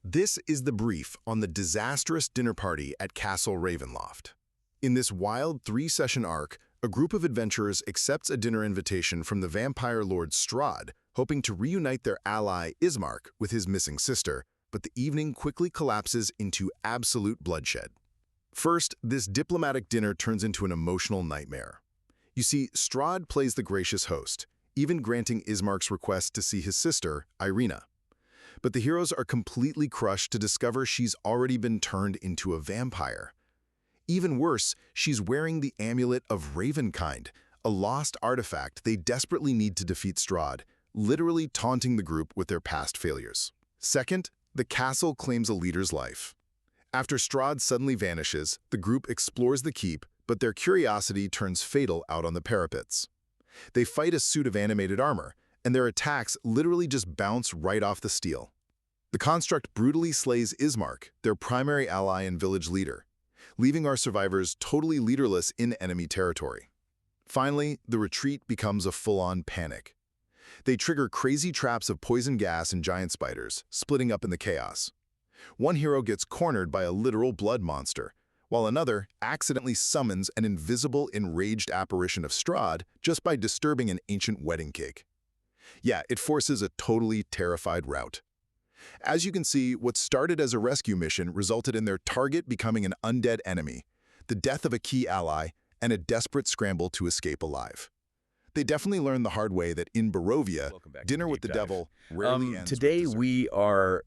This is the brief on the disastrous dinner party at Castle Ravenloft. In this wild three-session arc, a group of adventurers accepts a dinner invitation from the vampire lord Strahd, hoping to reunite their ally Ismark with his missing sister, but the evening quickly collapses into absolute bloodshed. First, this diplomatic dinner turns into an emotional nightmare. You see, Strahd plays the gracious host, even granting Ismark's request to see his sister, Irina. But the heroes are completely crushed to discover she's already been turned into a vampire. Even worse, she's wearing the Amulet of Ravenkind, a lost artifact they desperately need to defeat Strahd, literally taunting the group with their past failures. Second, the castle claims a leader's life. After Strahd suddenly vanishes, the group explores the keep, but their curiosity turns fatal out on the parapets. They fight a suit of animated armor, and their attacks literally just bounce right off the steel. The construct brutally slays Ismark, their primary ally and village leader, leaving our survivors totally leaderless in enemy territory. Finally, the retreat becomes a full-on panic. They trigger crazy traps of poison gas and giant spiders, splitting up in the chaos. One hero gets cornered by a literal blood monster, while another accidentally summons an invisible, enraged apparition of Strahd just by disturbing an ancient wedding cake. Yeah, it forces a totally terrified rout. As you can see, what started as a rescue mission resulted in their target becoming an undead enemy, the death of a key ally, and a desperate scramble to escape alive. They definitely learned the hard way that in Barovia, dinner with the devil rarely ends with Today dessert.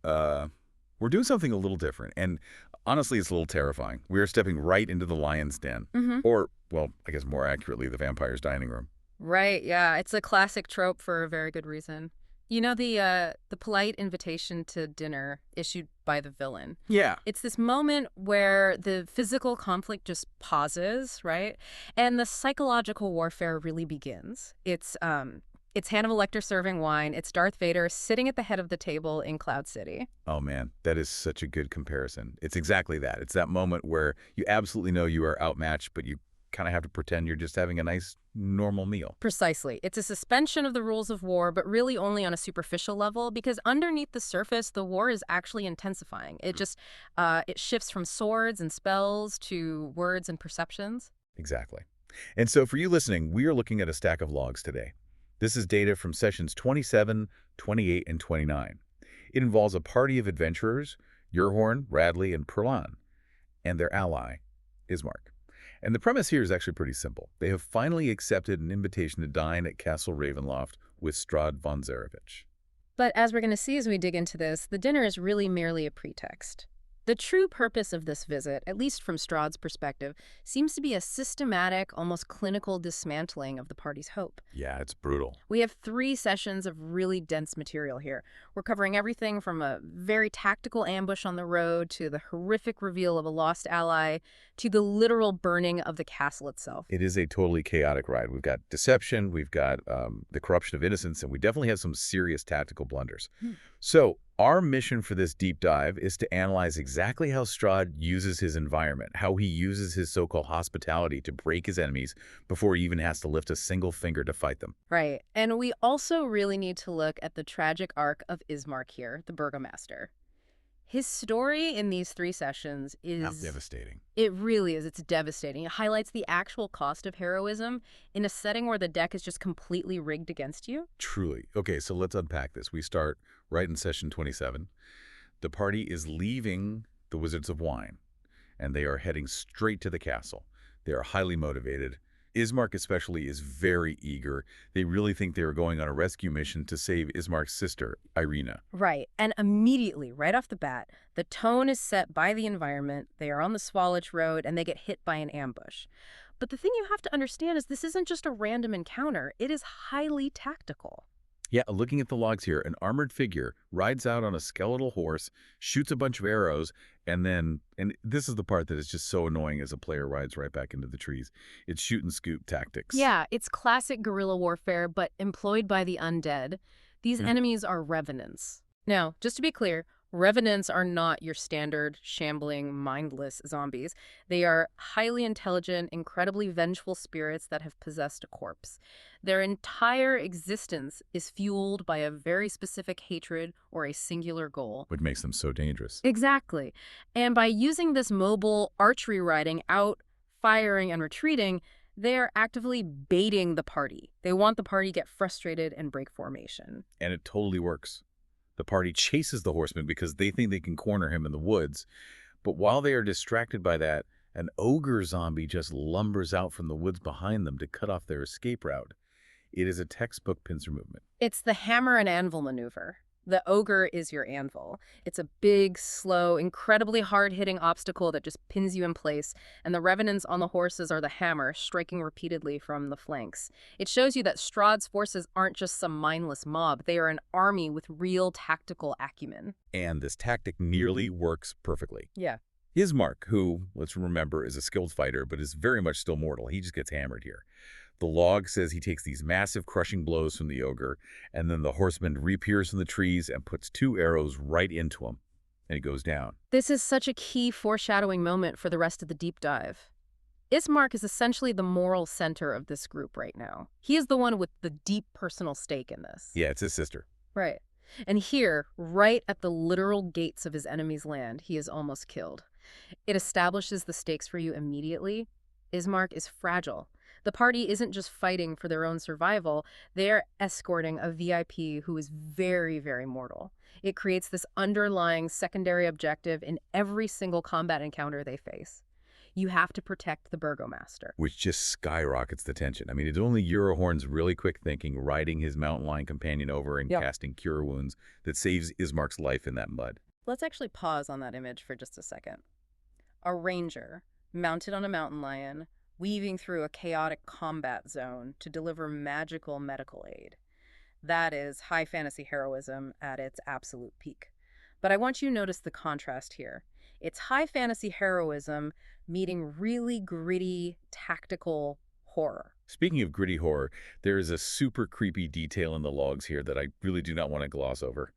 we're doing something a little different, and honestly, it's a little terrifying. We are stepping right into the lion's den, or, well, I guess more accurately, the vampire's dining room. Right, yeah. It's a classic trope for a very good reason. You know the polite invitation to dinner issued by the villain. Yeah. It's this moment where the physical conflict just pauses, right? And the psychological warfare really begins. It's Hannibal Lecter serving wine. It's Darth Vader sitting at the head of the table in Cloud City. Oh, man, that is such a good comparison. It's exactly that. It's that moment where you absolutely know you are outmatched, but you kind of have to pretend you're just having a nice, normal meal. Precisely. It's a suspension of the rules of war, but really only on a superficial level, because underneath the surface, the war is actually intensifying. It shifts from swords and spells to words and perceptions. Exactly. And so for you listening, we are looking at a stack of logs today. This is data from sessions 27, 28, and 29. It involves a party of adventurers, Yerhorn, Radley, and Perlan, and their ally, Ismark. And the premise here is actually pretty simple. They have finally accepted an invitation to dine at Castle Ravenloft with Strahd von Zarovich. But as we're going to see as we dig into this, the dinner is really merely a pretext. The true purpose of this visit, at least from Strahd's perspective, seems to be a systematic, almost clinical dismantling of the party's hope. Yeah, it's brutal. We have 3 sessions of really dense material here. We're covering everything from a very tactical ambush on the road to the horrific reveal of a lost ally to the literal burning of the castle itself. It is a totally chaotic ride. We've got deception, we've got the corruption of innocence, and we definitely have some serious tactical blunders. So our mission for this deep dive is to analyze exactly how Strahd uses his environment, how he uses his so-called hospitality to break his enemies before he even has to lift a single finger to fight them. Right. And we also really need to look at the tragic arc of Ismark here, the burgomaster. His story in these 3 sessions is devastating. It really is. It's devastating. It highlights the actual cost of heroism in a setting where the deck is just completely rigged against you. Truly. Okay, so let's unpack this. We start right in session 27. The party is leaving the Wizards of Wine, and they are heading straight to the castle. They are highly motivated. Ismark especially is very eager. They really think they are going on a rescue mission to save Ismark's sister, Irina. Right. And immediately, right off the bat, the tone is set by the environment. They are on the Swallow Road, and they get hit by an ambush. But the thing you have to understand is this isn't just a random encounter. It is highly tactical. Yeah, looking at the logs here, an armored figure rides out on a skeletal horse, shoots a bunch of arrows, and this is the part that is just so annoying as a player rides right back into the trees. It's shoot and scoop tactics. Yeah, it's classic guerrilla warfare, but employed by the undead. These enemies are revenants. Now, just to be clear, Revenants are not your standard, shambling, mindless zombies. They are highly intelligent, incredibly vengeful spirits that have possessed a corpse. Their entire existence is fueled by a very specific hatred or a singular goal. Which makes them so dangerous. Exactly. And by using this mobile archery riding out, firing, and retreating, they are actively baiting the party. They want the party to get frustrated and break formation. And it totally works. The party chases the horseman because they think they can corner him in the woods. But while they are distracted by that, an ogre zombie just lumbers out from the woods behind them to cut off their escape route. It is a textbook pincer movement. It's the hammer and anvil maneuver. The ogre is your anvil. It's a big, slow, incredibly hard-hitting obstacle that just pins you in place, and the revenants on the horses are the hammer, striking repeatedly from the flanks. It shows you that Strahd's forces aren't just some mindless mob. They are an army with real tactical acumen. And this tactic nearly works perfectly. Yeah. Ismark, who, let's remember, is a skilled fighter, but is very much still mortal. He just gets hammered here. The log says he takes these massive crushing blows from the ogre, and then the horseman reappears from the trees and puts 2 arrows right into him, and he goes down. This is such a key foreshadowing moment for the rest of the deep dive. Ismark is essentially the moral center of this group right now. He is the one with the deep personal stake in this. Yeah, it's his sister. Right. And here, right at the literal gates of his enemy's land, he is almost killed. It establishes the stakes for you immediately. Ismark is fragile. The party isn't just fighting for their own survival, they are escorting a VIP who is very, very mortal. It creates this underlying secondary objective in every single combat encounter they face. You have to protect the burgomaster. Which just skyrockets the tension. I mean, it's only Eurohorn's really quick thinking, riding his mountain lion companion over and casting cure wounds that saves Ismark's life in that mud. Let's actually pause on that image for just a second. A ranger, mounted on a mountain lion, weaving through a chaotic combat zone to deliver magical medical aid. That is high fantasy heroism at its absolute peak. But I want you to notice the contrast here. It's high fantasy heroism meeting really gritty, tactical horror. Speaking of gritty horror, there is a super creepy detail in the logs here that I really do not want to gloss over.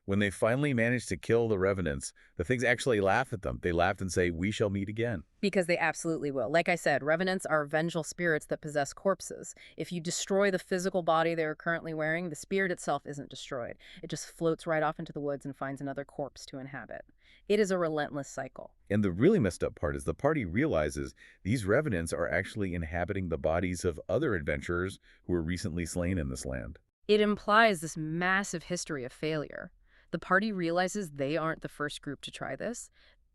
When they finally manage to kill the revenants, the things actually laugh at them. They laugh and say, "We shall meet again." Because they absolutely will. Like I said, revenants are vengeful spirits that possess corpses. If you destroy the physical body they are currently wearing, the spirit itself isn't destroyed. It just floats right off into the woods and finds another corpse to inhabit. It is a relentless cycle. And the really messed up part is the party realizes these revenants are actually inhabiting the bodies of other adventurers who were recently slain in this land. It implies this massive history of failure. The party realizes they aren't the first group to try this.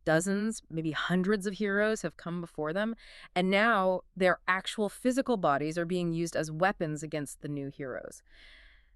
Dozens, maybe hundreds of heroes have come before them, and now their actual physical bodies are being used as weapons against the new heroes.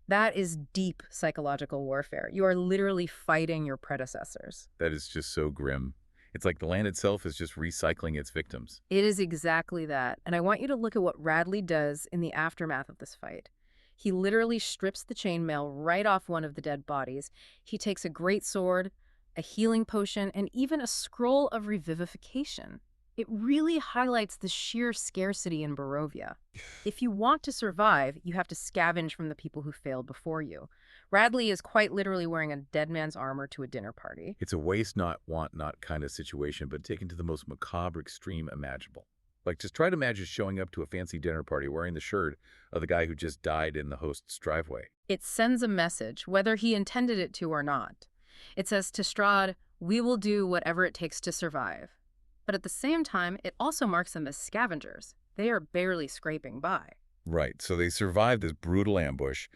That is deep psychological warfare. You are literally fighting your predecessors. That is just so grim. It's like the land itself is just recycling its victims. It is exactly that, and I want you to look at what Radley does in the aftermath of this fight. He literally strips the chainmail right off one of the dead bodies. He takes a great sword, a healing potion, and even a scroll of revivification. It really highlights the sheer scarcity in Barovia. If you want to survive, you have to scavenge from the people who failed before you. Radley is quite literally wearing a dead man's armor to a dinner party. It's a waste not, want not kind of situation, but taken to the most macabre extreme imaginable. Like, just try to imagine showing up to a fancy dinner party wearing the shirt of the guy who just died in the host's driveway. It sends a message, whether he intended it to or not. It says to Strahd, "We will do whatever it takes to survive." But at the same time, it also marks them as scavengers. They are barely scraping by. Right, so they survive this brutal ambush.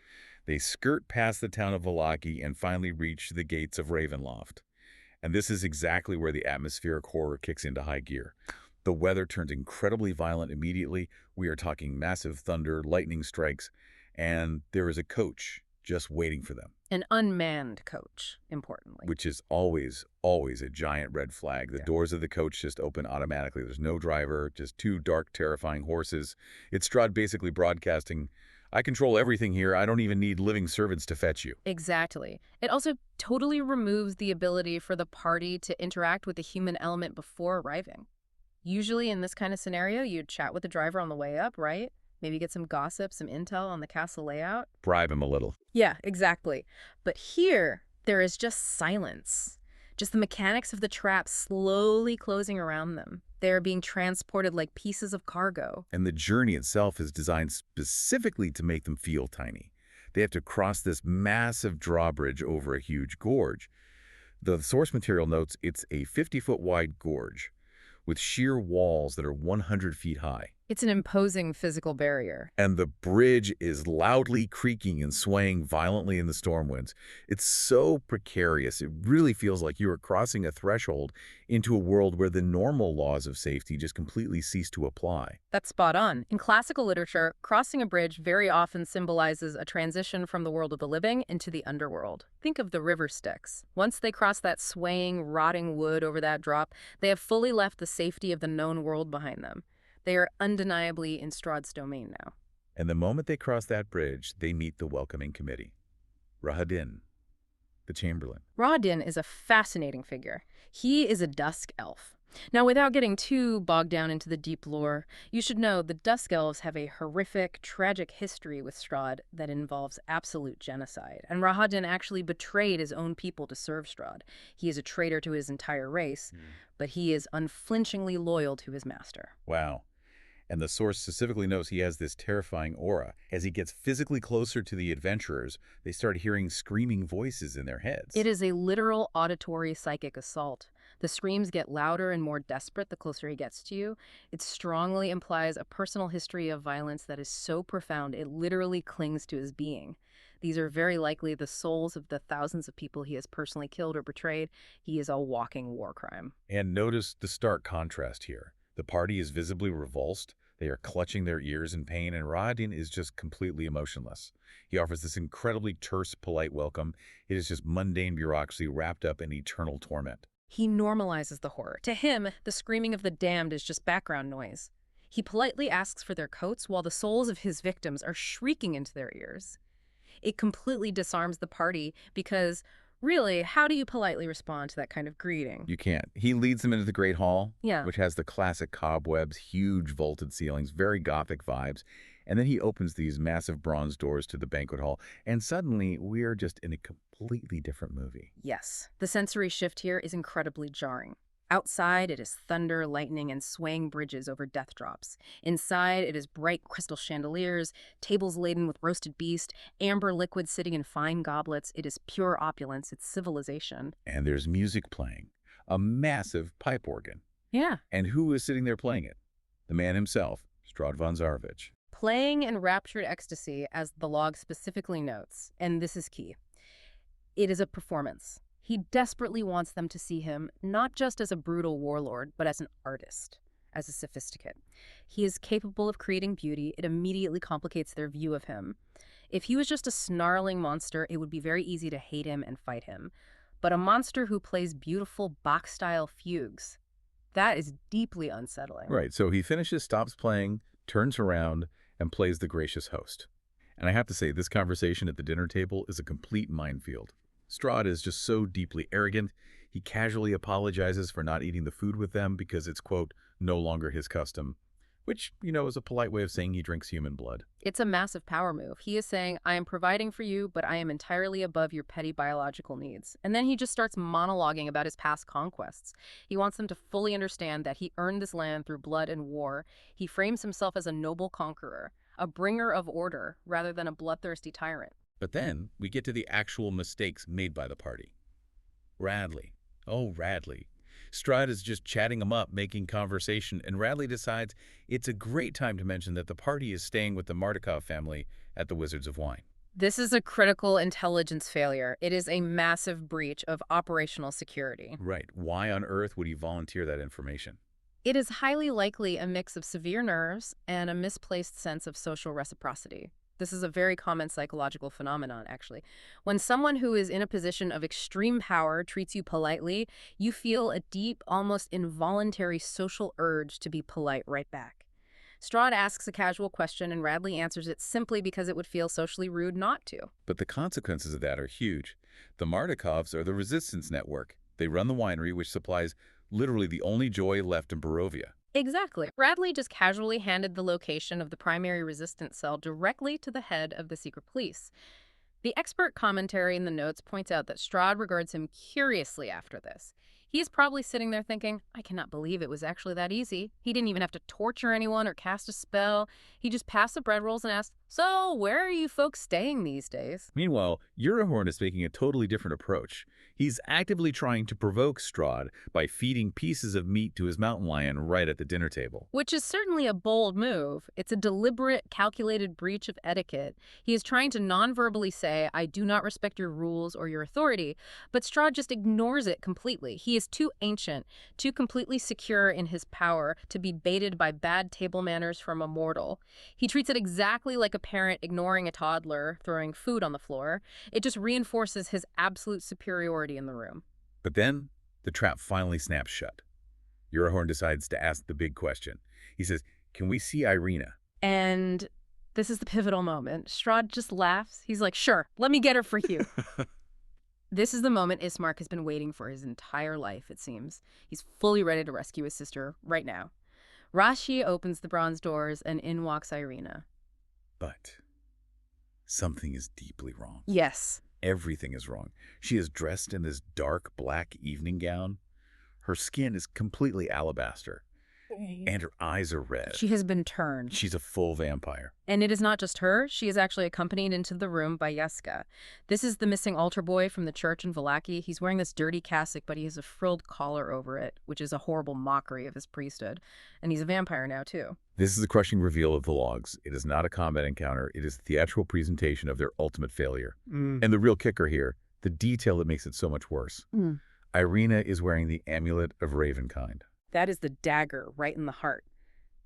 They skirt past the town of Vallaki and finally reach the gates of Ravenloft. And this is exactly where the atmospheric horror kicks into high gear. The weather turns incredibly violent immediately. We are talking massive thunder, lightning strikes, and there is a coach just waiting for them. An unmanned coach, importantly. Which is always, always a giant red flag. The doors of the coach just open automatically. There's no driver, just 2 dark, terrifying horses. It's Strahd basically broadcasting, "I control everything here. I don't even need living servants to fetch you." Exactly. It also totally removes the ability for the party to interact with the human element before arriving. Usually in this kind of scenario, you'd chat with the driver on the way up, right? Maybe get some gossip, some intel on the castle layout. Bribe him a little. Yeah, exactly. But here, there is just silence. Just the mechanics of the trap slowly closing around them. They're being transported like pieces of cargo. And the journey itself is designed specifically to make them feel tiny. They have to cross this massive drawbridge over a huge gorge. The source material notes it's a 50-foot wide gorge with sheer walls that are 100 feet high. It's an imposing physical barrier. And the bridge is loudly creaking and swaying violently in the storm winds. It's so precarious. It really feels like you are crossing a threshold into a world where the normal laws of safety just completely cease to apply. That's spot on. In classical literature, crossing a bridge very often symbolizes a transition from the world of the living into the underworld. Think of the river Styx. Once they cross that swaying, rotting wood over that drop, they have fully left the safety of the known world behind them. They are undeniably in Strahd's domain now. And the moment they cross that bridge, they meet the welcoming committee. Rahadin, the Chamberlain. Rahadin is a fascinating figure. He is a dusk elf. Now, without getting too bogged down into the deep lore, you should know the Dusk Elves have a horrific, tragic history with Strahd that involves absolute genocide. And Rahadin actually betrayed his own people to serve Strahd. He is a traitor to his entire race, but he is unflinchingly loyal to his master. Wow. And the source specifically knows he has this terrifying aura. As he gets physically closer to the adventurers, they start hearing screaming voices in their heads. It is a literal auditory psychic assault. The screams get louder and more desperate the closer he gets to you. It strongly implies a personal history of violence that is so profound it literally clings to his being. These are very likely the souls of the thousands of people he has personally killed or betrayed. He is a walking war crime. And notice the stark contrast here. The party is visibly revulsed. They are clutching their ears in pain, and Rahadin is just completely emotionless. He offers this incredibly terse, polite welcome. It is just mundane bureaucracy wrapped up in eternal torment. He normalizes the horror. To him, the screaming of the damned is just background noise. He politely asks for their coats while the souls of his victims are shrieking into their ears. It completely disarms the party because, really, how do you politely respond to that kind of greeting? You can't. He leads them into the Great Hall, Yeah. which has the classic cobwebs, huge vaulted ceilings, very Gothic vibes. And then he opens these massive bronze doors to the banquet hall, and suddenly we are just in a completely different movie. Yes, the sensory shift here is incredibly jarring. Outside, it is thunder, lightning, and swaying bridges over death drops. Inside, it is bright crystal chandeliers, tables laden with roasted beast, amber liquid sitting in fine goblets. It is pure opulence. It's civilization. And there's music playing, a massive pipe organ. Yeah. And who is sitting there playing it? The man himself, Strahd von Zarovich. Playing in raptured ecstasy, as the log specifically notes, and this is key. It is a performance. He desperately wants them to see him not just as a brutal warlord, but as an artist, as a sophisticate. He is capable of creating beauty. It immediately complicates their view of him. If he was just a snarling monster, it would be very easy to hate him and fight him. But a monster who plays beautiful Bach-style fugues, that is deeply unsettling. Right, so he finishes, stops playing, turns around, and plays the gracious host. And I have to say, this conversation at the dinner table is a complete minefield. Strahd is just so deeply arrogant. He casually apologizes for not eating the food with them because it's, quote, no longer his custom, which, is a polite way of saying he drinks human blood. It's a massive power move. He is saying, I am providing for you, but I am entirely above your petty biological needs. And then he just starts monologuing about his past conquests. He wants them to fully understand that he earned this land through blood and war. He frames himself as a noble conqueror, a bringer of order, rather than a bloodthirsty tyrant. But then we get to the actual mistakes made by the party. Radley. Oh, Radley. Strahd is just chatting him up, making conversation, and Radley decides it's a great time to mention that the party is staying with the Mardukov family at the Wizards of Wine. This is a critical intelligence failure. It is a massive breach of operational security. Right. Why on earth would he volunteer that information? It is highly likely a mix of severe nerves and a misplaced sense of social reciprocity. This is a very common psychological phenomenon, actually. When someone who is in a position of extreme power treats you politely, you feel a deep, almost involuntary social urge to be polite right back. Strahd asks a casual question, and Radley answers it simply because it would feel socially rude not to. But the consequences of that are huge. The Mardukovs are the resistance network. They run the winery, which supplies literally the only joy left in Barovia. Exactly. Radley just casually handed the location of the primary resistance cell directly to the head of the secret police. The expert commentary in the notes points out that Strahd regards him curiously after this. He's probably sitting there thinking, I cannot believe it was actually that easy. He didn't even have to torture anyone or cast a spell. He just passed the bread rolls and asked, so where are you folks staying these days? Meanwhile, Eurahorn is taking a totally different approach. He's actively trying to provoke Strahd by feeding pieces of meat to his mountain lion right at the dinner table. Which is certainly a bold move. It's a deliberate, calculated breach of etiquette. He is trying to non-verbally say, I do not respect your rules or your authority, but Strahd just ignores it completely. He is too ancient, too completely secure in his power to be baited by bad table manners from a mortal. He treats it exactly like a parent ignoring a toddler throwing food on the floor. It just reinforces his absolute superiority in the room. But then, the trap finally snaps shut. Eurahorn decides to ask the big question. He says, can we see Irina? And this is the pivotal moment. Strahd just laughs. He's like, sure, let me get her for you. This is the moment Ismark has been waiting for his entire life, it seems. He's fully ready to rescue his sister right now. Rashi opens the bronze doors, and in walks Irina. But something is deeply wrong. Yes. Everything is wrong. She is dressed in this dark black evening gown. Her skin is completely alabaster, and her eyes are red. She has been turned. She's a full vampire. And it is not just her. She is actually accompanied into the room by Yeska. This is the missing altar boy from the church in Vallaki. He's wearing this dirty cassock, but he has a frilled collar over it, which is a horrible mockery of his priesthood. And he's a vampire now, too. This is the crushing reveal of the logs. It is not a combat encounter. It is a theatrical presentation of their ultimate failure. And the real kicker here, the detail that makes it so much worse. Irina is wearing the amulet of Ravenkind. That is the dagger right in the heart.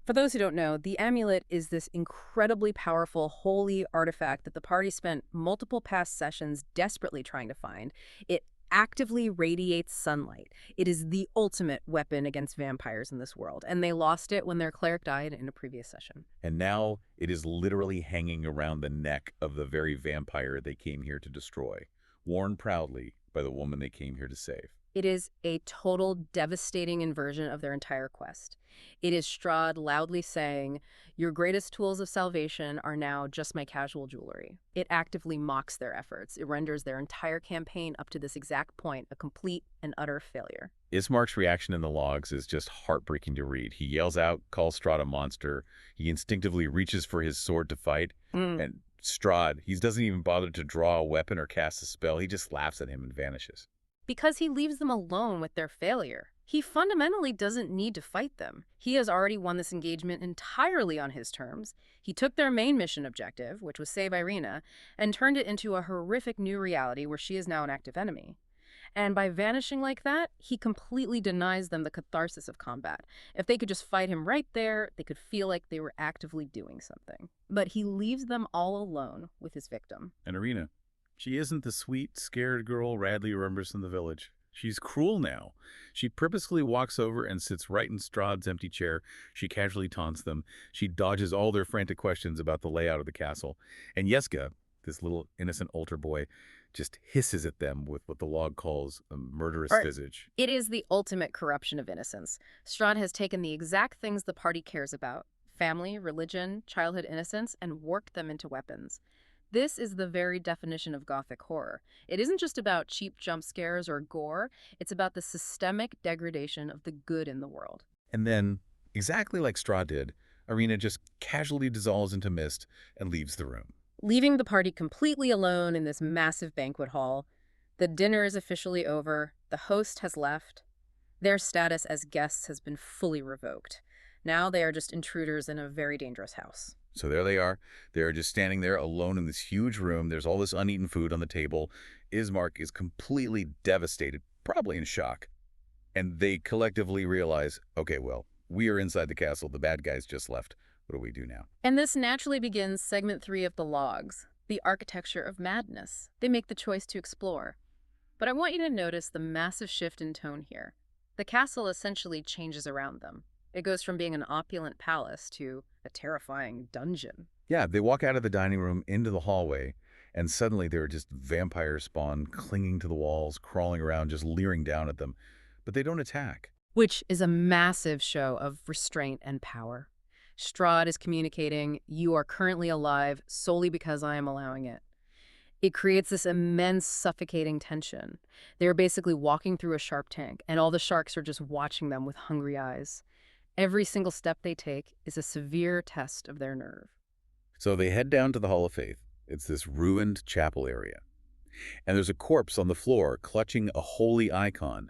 For those who don't know, the amulet is this incredibly powerful, holy artifact that the party spent multiple past sessions desperately trying to find. It actively radiates sunlight. It is the ultimate weapon against vampires in this world, and they lost it when their cleric died in a previous session. And now it is literally hanging around the neck of the very vampire they came here to destroy, worn proudly by the woman they came here to save. It is a total devastating inversion of their entire quest. It is Strahd loudly saying, your greatest tools of salvation are now just my casual jewelry. It actively mocks their efforts. It renders their entire campaign up to this exact point a complete and utter failure. Ismark's reaction in the logs is just heartbreaking to read. He yells out, calls Strahd a monster. He instinctively reaches for his sword to fight. And Strahd, he doesn't even bother to draw a weapon or cast a spell. He just laughs at him and vanishes. Because he leaves them alone with their failure. He fundamentally doesn't need to fight them. He has already won this engagement entirely on his terms. He took their main mission objective, which was save Irina, and turned it into a horrific new reality where she is now an active enemy. And by vanishing like that, he completely denies them the catharsis of combat. If they could just fight him right there, they could feel like they were actively doing something. But he leaves them all alone with his victim. And Irina, she isn't the sweet, scared girl Radley remembers from the village. She's cruel now. She purposefully walks over and sits right in Strahd's empty chair. She casually taunts them. She dodges all their frantic questions about the layout of the castle. And Yeska, this little innocent altar boy, just hisses at them with what the log calls a murderous visage. It is the ultimate corruption of innocence. Strahd has taken the exact things the party cares about, family, religion, childhood innocence, and worked them into weapons. This is the very definition of Gothic horror. It isn't just about cheap jump scares or gore. It's about the systemic degradation of the good in the world. And then, exactly like Strahd did, Irina just casually dissolves into mist and leaves the room. Leaving the party completely alone in this massive banquet hall. The dinner is officially over. The host has left. Their status as guests has been fully revoked. Now they are just intruders in a very dangerous house. So there they are. They're just standing there alone in this huge room. There's all this uneaten food on the table. Ismark is completely devastated, probably in shock. And they collectively realize, okay, well, we are inside the castle. The bad guys just left. What do we do now? And this naturally begins segment 3 of the logs, the architecture of madness. They make the choice to explore. But I want you to notice the massive shift in tone here. The castle essentially changes around them. It goes from being an opulent palace to a terrifying dungeon. Yeah, they walk out of the dining room into the hallway, and suddenly there are just vampire spawn clinging to the walls, crawling around, just leering down at them. But they don't attack. Which is a massive show of restraint and power. Strahd is communicating, you are currently alive solely because I am allowing it. It creates this immense suffocating tension. They're basically walking through a shark tank, and all the sharks are just watching them with hungry eyes. Every single step they take is a severe test of their nerve. So they head down to the Hall of Faith. It's this ruined chapel area. And there's a corpse on the floor clutching a holy icon,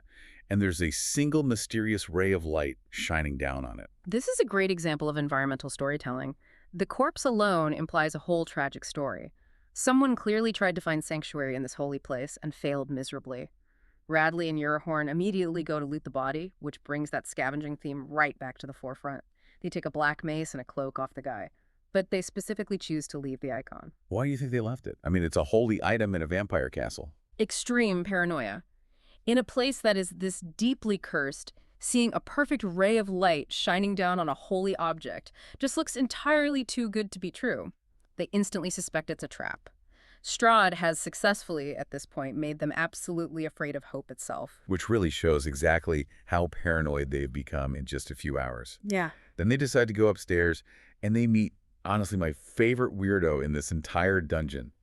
and there's a single mysterious ray of light shining down on it. This is a great example of environmental storytelling. The corpse alone implies a whole tragic story. Someone clearly tried to find sanctuary in this holy place and failed miserably. Radley and Eurahorn immediately go to loot the body, which brings that scavenging theme right back to the forefront. They take a black mace and a cloak off the guy, but they specifically choose to leave the icon. Why do you think they left it? I mean, it's a holy item in a vampire castle. Extreme paranoia. In a place that is this deeply cursed, seeing a perfect ray of light shining down on a holy object just looks entirely too good to be true. They instantly suspect it's a trap. Strahd has successfully, at this point, made them absolutely afraid of hope itself. Which really shows exactly how paranoid they've become in just a few hours. Yeah. Then they decide to go upstairs, and they meet, honestly, my favorite weirdo in this entire dungeon,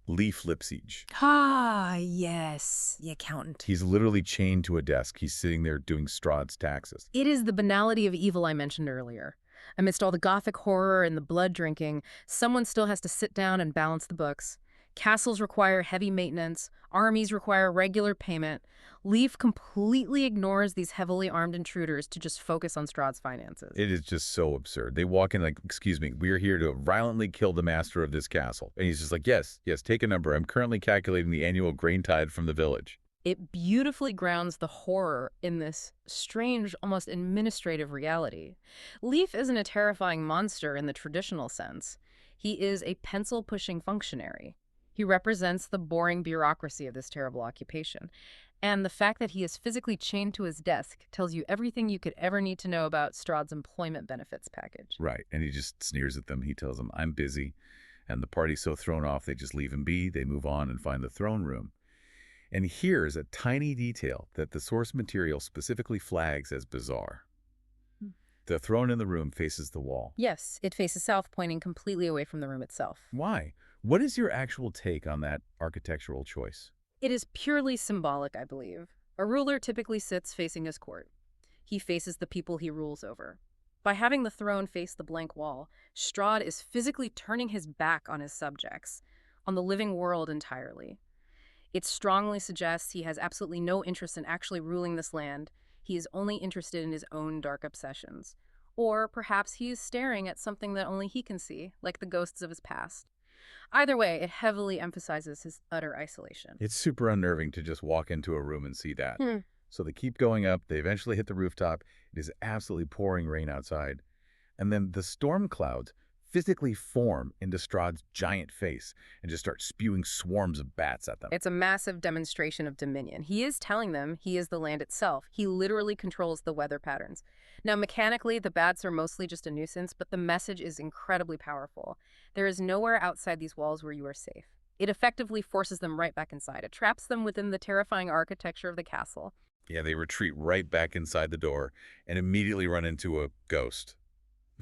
Leaf Lipsiege. Ah, yes, the accountant. He's literally chained to a desk. He's sitting there doing Strahd's taxes. It is the banality of evil I mentioned earlier. Amidst all the gothic horror and the blood drinking, someone still has to sit down and balance the books. Castles require heavy maintenance. Armies require regular payment. Leaf completely ignores these heavily armed intruders to just focus on Strahd's finances. It is just so absurd. They walk in like, excuse me, we are here to violently kill the master of this castle. And he's just like, yes, take a number. I'm currently calculating the annual grain tithe from the village. It beautifully grounds the horror in this strange, almost administrative reality. Leaf isn't a terrifying monster in the traditional sense. He is a pencil-pushing functionary. He represents the boring bureaucracy of this terrible occupation. And the fact that he is physically chained to his desk tells you everything you could ever need to know about Strahd's employment benefits package. Right, and he just sneers at them. He tells them, I'm busy. And the party's so thrown off, they just leave him be. They move on and find the throne room. And here's a tiny detail that the source material specifically flags as bizarre. The throne in the room faces the wall. Yes, it faces south, pointing completely away from the room itself. Why? What is your actual take on that architectural choice? It is purely symbolic, I believe. A ruler typically sits facing his court. He faces the people he rules over. By having the throne face the blank wall, Strahd is physically turning his back on his subjects, on the living world entirely. It strongly suggests he has absolutely no interest in actually ruling this land. He is only interested in his own dark obsessions. Or perhaps he is staring at something that only he can see, like the ghosts of his past. Either way, it heavily emphasizes his utter isolation. It's super unnerving to just walk into a room and see that. So they keep going up. They eventually hit the rooftop. It is absolutely pouring rain outside. And then the storm clouds physically form into Strahd's giant face and just start spewing swarms of bats at them. It's a massive demonstration of dominion. He is telling them he is the land itself. He literally controls the weather patterns. Now, mechanically, the bats are mostly just a nuisance, but the message is incredibly powerful. There is nowhere outside these walls where you are safe. It effectively forces them right back inside. It traps them within the terrifying architecture of the castle. Yeah, they retreat right back inside the door and immediately run into a ghost.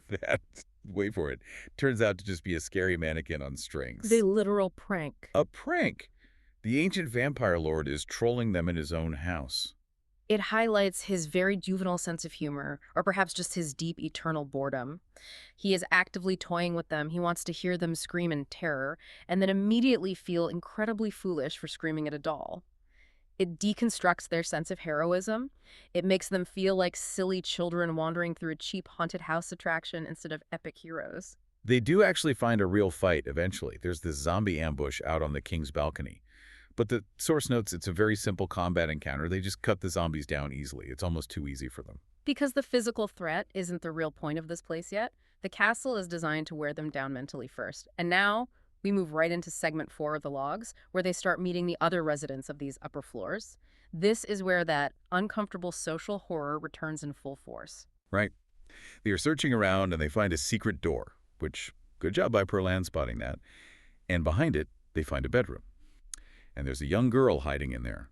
That, wait for it, turns out to just be a scary mannequin on strings. The literal prank. A prank! The ancient vampire lord is trolling them in his own house. It highlights his very juvenile sense of humor, or perhaps just his deep, eternal boredom. He is actively toying with them. He wants to hear them scream in terror, and then immediately feel incredibly foolish for screaming at a doll. It deconstructs their sense of heroism. It makes them feel like silly children wandering through a cheap haunted house attraction instead of epic heroes. They do actually find a real fight eventually. There's this zombie ambush out on the king's balcony. But the source notes it's a very simple combat encounter. They just cut the zombies down easily. It's almost too easy for them. Because the physical threat isn't the real point of this place yet, the castle is designed to wear them down mentally first. And now we move right into segment 4 of the logs, where they start meeting the other residents of these upper floors. This is where that uncomfortable social horror returns in full force. Right. They are searching around and they find a secret door, which, good job by Perlan spotting that. And behind it, they find a bedroom. And there's a young girl hiding in there,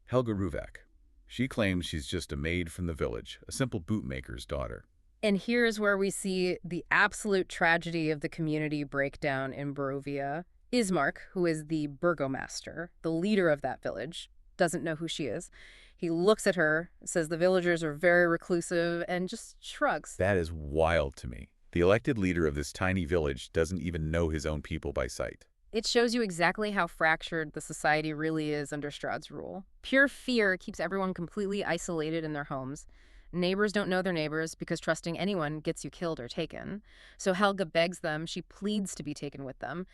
Helga Ruvak. She claims she's just a maid from the village, a simple bootmaker's daughter. And here's where we see the absolute tragedy of the community breakdown in Barovia. Ismark, who is the burgomaster, the leader of that village, doesn't know who she is. He looks at her, says the villagers are very reclusive, and just shrugs. That is wild to me. The elected leader of this tiny village doesn't even know his own people by sight. It shows you exactly how fractured the society really is under Strahd's rule. Pure fear keeps everyone completely isolated in their homes. Neighbors don't know their neighbors because trusting anyone gets you killed or taken. So Helga begs them, she pleads to be taken with them.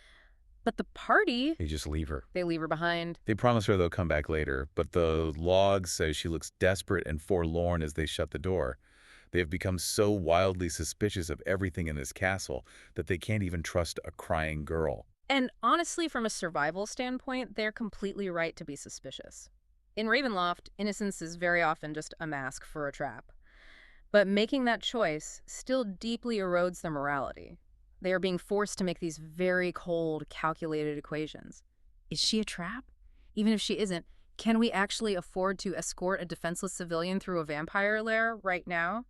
But the party, They just leave her. they leave her behind. They promise her they'll come back later, but the log says she looks desperate and forlorn as they shut the door. They have become so wildly suspicious of everything in this castle that they can't even trust a crying girl. And honestly, from a survival standpoint, they're completely right to be suspicious. In Ravenloft, innocence is very often just a mask for a trap. But making that choice still deeply erodes their morality. They are being forced to make these very cold, calculated equations. Is she a trap? Even if she isn't, can we actually afford to escort a defenseless civilian through a vampire lair right now?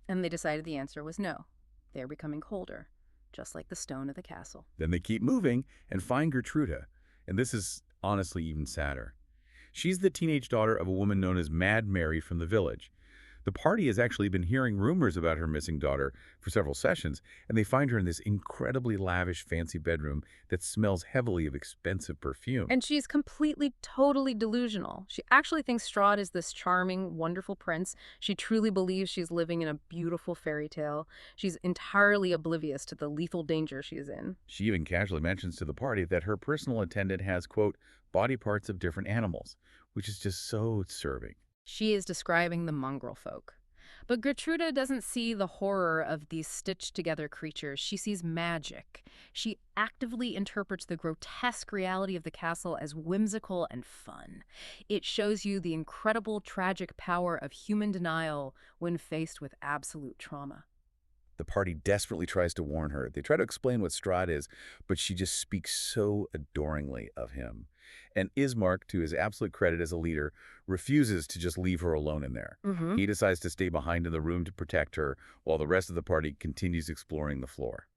And they decided the answer was no. They are becoming colder, just like the stone of the castle. Then they keep moving and find Gertruda, and this is honestly even sadder. She's the teenage daughter of a woman known as Mad Mary from the village. The party has actually been hearing rumors about her missing daughter for several sessions, and they find her in this incredibly lavish, fancy bedroom that smells heavily of expensive perfume. And she's completely, totally delusional. She actually thinks Strahd is this charming, wonderful prince. She truly believes she's living in a beautiful fairy tale. She's entirely oblivious to the lethal danger she is in. She even casually mentions to the party that her personal attendant has, quote, body parts of different animals, which is just so serving. She is describing the mongrel folk. But Gertruda doesn't see the horror of these stitched-together creatures. She sees magic. She actively interprets the grotesque reality of the castle as whimsical and fun. It shows you the incredible, tragic power of human denial when faced with absolute trauma. The party desperately tries to warn her. They try to explain what Strahd is, but she just speaks so adoringly of him. And Ismark, to his absolute credit as a leader, refuses to just leave her alone in there. He decides to stay behind in the room to protect her, while the rest of the party continues exploring the floor.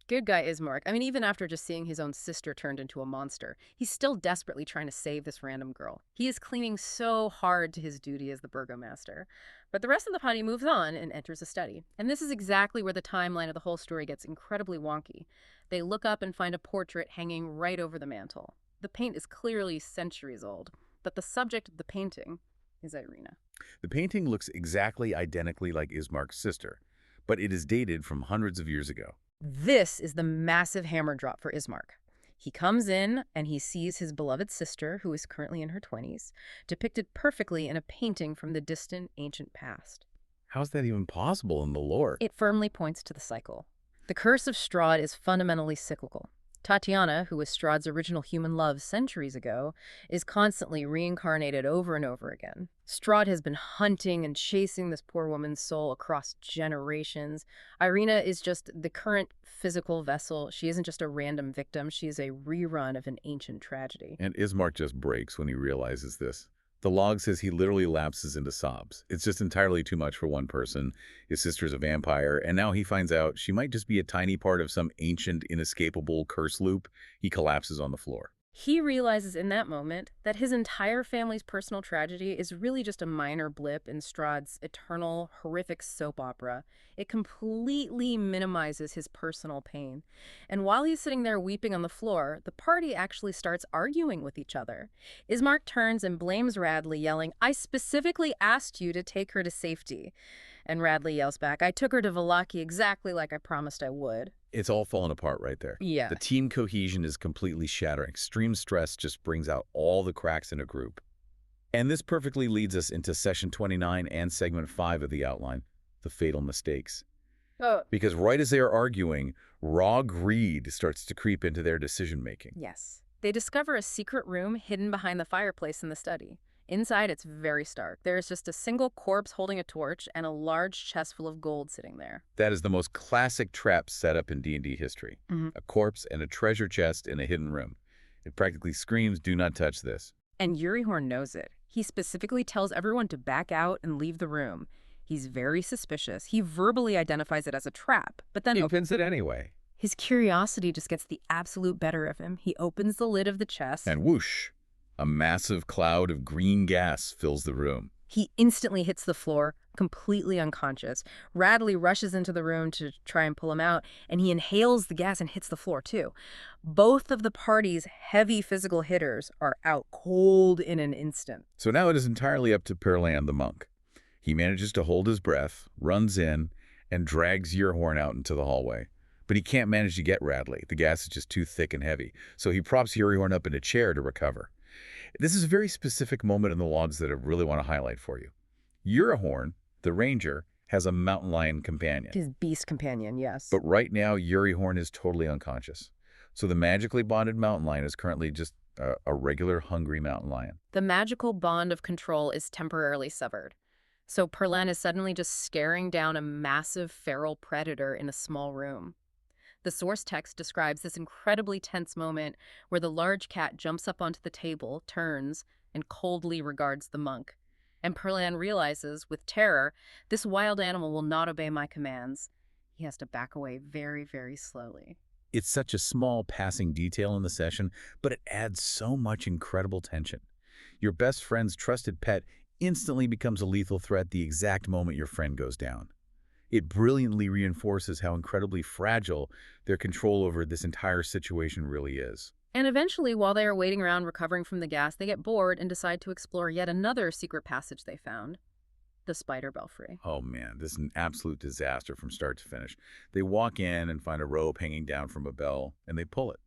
Good guy Ismark. I mean, even after just seeing his own sister turned into a monster, he's still desperately trying to save this random girl. He is clinging so hard to his duty as the burgomaster. But the rest of the party moves on and enters a study. And this is exactly where the timeline of the whole story gets incredibly wonky. They look up and find a portrait hanging right over the mantel. The paint is clearly centuries old, but the subject of the painting is Irina. The painting looks exactly identically like Ismark's sister, but it is dated from hundreds of years ago. This is the massive hammer drop for Ismark. He comes in and he sees his beloved sister, who is currently in her 20s, depicted perfectly in a painting from the distant, ancient past. How's that even possible in the lore? It firmly points to the cycle. The curse of Strahd is fundamentally cyclical. Tatiana, who was Strahd's original human love centuries ago, is constantly reincarnated over and over again. Strahd has been hunting and chasing this poor woman's soul across generations. Irina is just the current physical vessel. She isn't just a random victim. She is a rerun of an ancient tragedy. And Ismark just breaks when he realizes this. The log says he literally lapses into sobs. It's just entirely too much for one person. His sister's a vampire, and now he finds out she might just be a tiny part of some ancient, inescapable curse loop. He collapses on the floor. He realizes in that moment that his entire family's personal tragedy is really just a minor blip in Strahd's eternal, horrific soap opera. It completely minimizes his personal pain. And while he's sitting there weeping on the floor, the party actually starts arguing with each other. Ismark turns and blames Radley, yelling, "I specifically asked you to take her to safety." And Radley yells back, "I took her to Vallaki exactly like I promised I would." It's all falling apart right there. Yeah. The team cohesion is completely shattering. Extreme stress just brings out all the cracks in a group. And this perfectly leads us into session 29 and segment 5 of the outline, the fatal mistakes. Oh. Because right as they are arguing, raw greed starts to creep into their decision-making. Yes. They discover a secret room hidden behind the fireplace in the study. Inside, it's very stark. There is just a single corpse holding a torch and a large chest full of gold sitting there. That is the most classic trap setup in D&D history. A corpse and a treasure chest in a hidden room. It practically screams, "Do not touch this." And Yurihorn knows it. He specifically tells everyone to back out and leave the room. He's very suspicious. He verbally identifies it as a trap, but then He opens it anyway. His curiosity just gets the absolute better of him. He opens the lid of the chest. And whoosh, a massive cloud of green gas fills the room. He instantly hits the floor, completely unconscious. Radley rushes into the room to try and pull him out, and he inhales the gas and hits the floor, too. Both of the party's heavy physical hitters are out cold in an instant. So now it is entirely up to Perlan the monk. He manages to hold his breath, runs in, and drags Yerhorn out into the hallway. But he can't manage to get Radley. The gas is just too thick and heavy, so he props Yerhorn up in a chair to recover. This is a very specific moment in the logs that I really want to highlight for you. Yerhorn, the ranger, has a mountain lion companion. His beast companion, yes. But right now, Yerhorn is totally unconscious. So the magically bonded mountain lion is currently just a regular hungry mountain lion. The magical bond of control is temporarily severed. So Perlan is suddenly just staring down a massive feral predator in a small room. The source text describes this incredibly tense moment where the large cat jumps up onto the table, turns, and coldly regards the monk. And Perlan realizes, with terror, this wild animal will not obey my commands. He has to back away very, very slowly. It's such a small passing detail in the session, but it adds so much incredible tension. Your best friend's trusted pet instantly becomes a lethal threat the exact moment your friend goes down. It brilliantly reinforces how incredibly fragile their control over this entire situation really is. And eventually, while they are waiting around recovering from the gas, they get bored and decide to explore yet another secret passage they found. The spider belfry. Oh man, this is an absolute disaster from start to finish. They walk in and find a rope hanging down from a bell, and they pull it.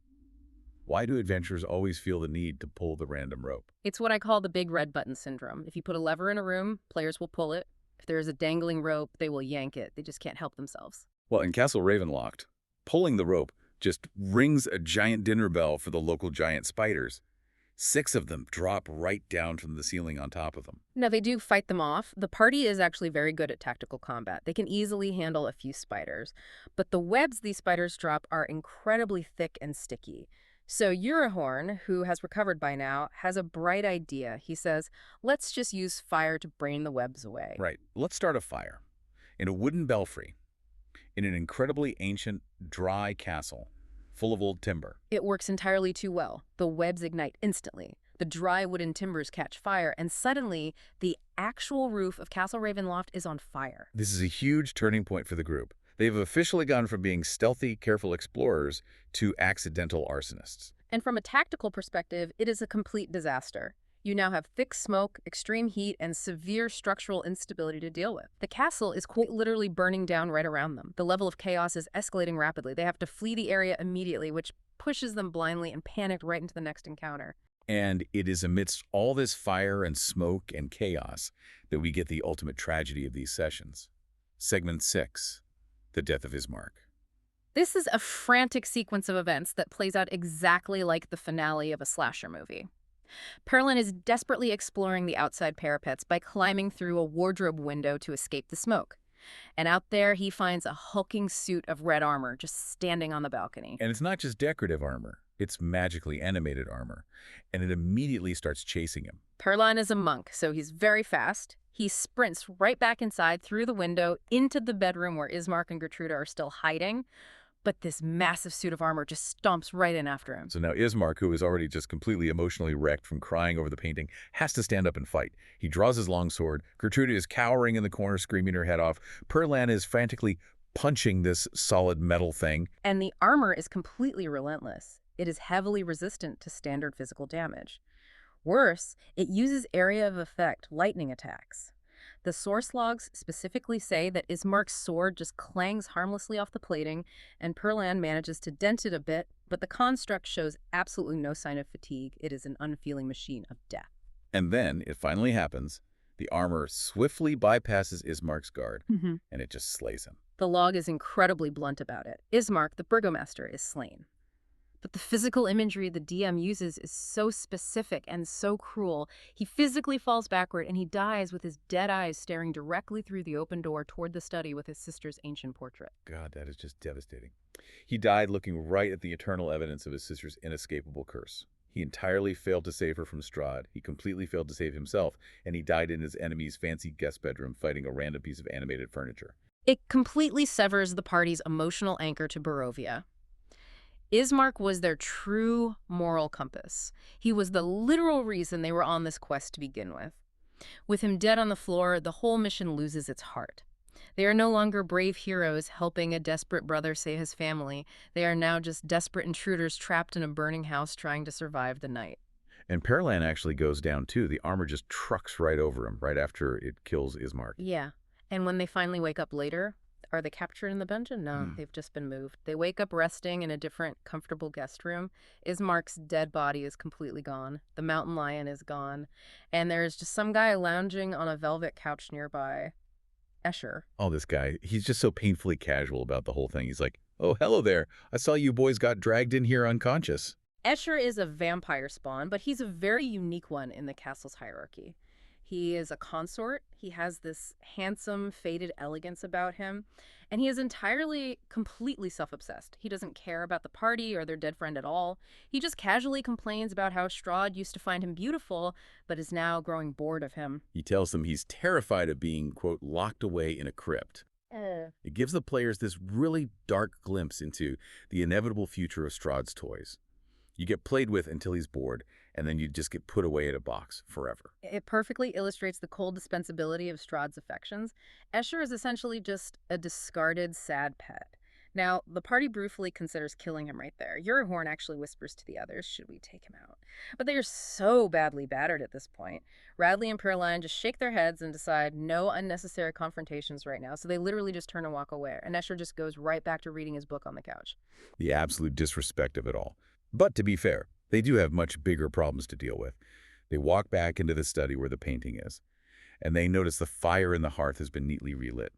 Why do adventurers always feel the need to pull the random rope? It's what I call the big red button syndrome. If you put a lever in a room, players will pull it. If there is a dangling rope, they will yank it. They just can't help themselves. Well, in Castle Ravenloft, pulling the rope just rings a giant dinner bell for the local giant spiders. 6 of them drop right down from the ceiling on top of them. Now, they do fight them off. The party is actually very good at tactical combat. They can easily handle a few spiders. But the webs these spiders drop are incredibly thick and sticky. So Yerhorn, who has recovered by now, has a bright idea. He says, let's just use fire to brain the webs away. Right. Let's start a fire in a wooden belfry in an incredibly ancient, dry castle full of old timber. It works entirely too well. The webs ignite instantly. The dry wooden timbers catch fire, and suddenly, the actual roof of Castle Ravenloft is on fire. This is a huge turning point for the group. They've officially gone from being stealthy, careful explorers to accidental arsonists. And from a tactical perspective, it is a complete disaster. You now have thick smoke, extreme heat, and severe structural instability to deal with. The castle is quite literally burning down right around them. The level of chaos is escalating rapidly. They have to flee the area immediately, which pushes them blindly and panicked right into the next encounter. And it is amidst all this fire and smoke and chaos that we get the ultimate tragedy of these sessions. Segment 6. The death of Ismark. This is a frantic sequence of events that plays out exactly like the finale of a slasher movie. Perlan is desperately exploring the outside parapets by climbing through a wardrobe window to escape the smoke. And out there, he finds a hulking suit of red armor just standing on the balcony. And it's not just decorative armor. It's magically animated armor. And it immediately starts chasing him. Perlan is a monk, so he's very fast. He sprints right back inside through the window into the bedroom where Ismark and Gertruda are still hiding. But this massive suit of armor just stomps right in after him. So now Ismark, who is already just completely emotionally wrecked from crying over the painting, has to stand up and fight. He draws his longsword. Gertruda is cowering in the corner, screaming her head off. Perlan is frantically punching this solid metal thing. And the armor is completely relentless. It is heavily resistant to standard physical damage. Worse, it uses area of effect lightning attacks. The source logs specifically say that Ismark's sword just clangs harmlessly off the plating, and Perlan manages to dent it a bit, but the construct shows absolutely no sign of fatigue. It is an unfeeling machine of death. And then it finally happens. The armor swiftly bypasses Ismark's guard, and it just slays him. The log is incredibly blunt about it. Ismark, the burgomaster, is slain. But the physical imagery the DM uses is so specific and so cruel. He physically falls backward and he dies with his dead eyes staring directly through the open door toward the study with his sister's ancient portrait. God, that is just devastating. He died looking right at the eternal evidence of his sister's inescapable curse. He entirely failed to save her from Strahd. He completely failed to save himself, and he died in his enemy's fancy guest bedroom fighting a random piece of animated furniture. It completely severs the party's emotional anchor to Barovia. Ismark was their true moral compass. He was the literal reason they were on this quest to begin with. With him dead on the floor, the whole mission loses its heart. They are no longer brave heroes helping a desperate brother save his family. They are now just desperate intruders trapped in a burning house trying to survive the night. And Pearland actually goes down too. The armor just trucks right over him right after it kills Ismark. Yeah. And when they finally wake up later, are they captured in the dungeon? No, they've just been moved. They wake up resting in a different, comfortable guest room. Ismark's dead body is completely gone. The mountain lion is gone. And there's just some guy lounging on a velvet couch nearby. Escher. Oh, this guy, he's just so painfully casual about the whole thing. He's like, oh, hello there. I saw you boys got dragged in here unconscious. Escher is a vampire spawn, but he's a very unique one in the castle's hierarchy. He is a consort. He has this handsome, faded elegance about him, and he is entirely, completely self-obsessed. He doesn't care about the party or their dead friend at all. He just casually complains about how Strahd used to find him beautiful, but is now growing bored of him. He tells them he's terrified of being, quote, locked away in a crypt. It gives the players this really dark glimpse into the inevitable future of Strahd's toys. You get played with until he's bored, and then you just get put away in a box forever. It perfectly illustrates the cold dispensability of Strahd's affections. Escher is essentially just a discarded, sad pet. Now, the party briefly considers killing him right there. Eurihorn actually whispers to the others, should we take him out? But they are so badly battered at this point. Radley and Pearline just shake their heads and decide no unnecessary confrontations right now, so they literally just turn and walk away. And Escher just goes right back to reading his book on the couch. The absolute disrespect of it all. But to be fair, they do have much bigger problems to deal with. They walk back into the study where the painting is, and they notice the fire in the hearth has been neatly relit.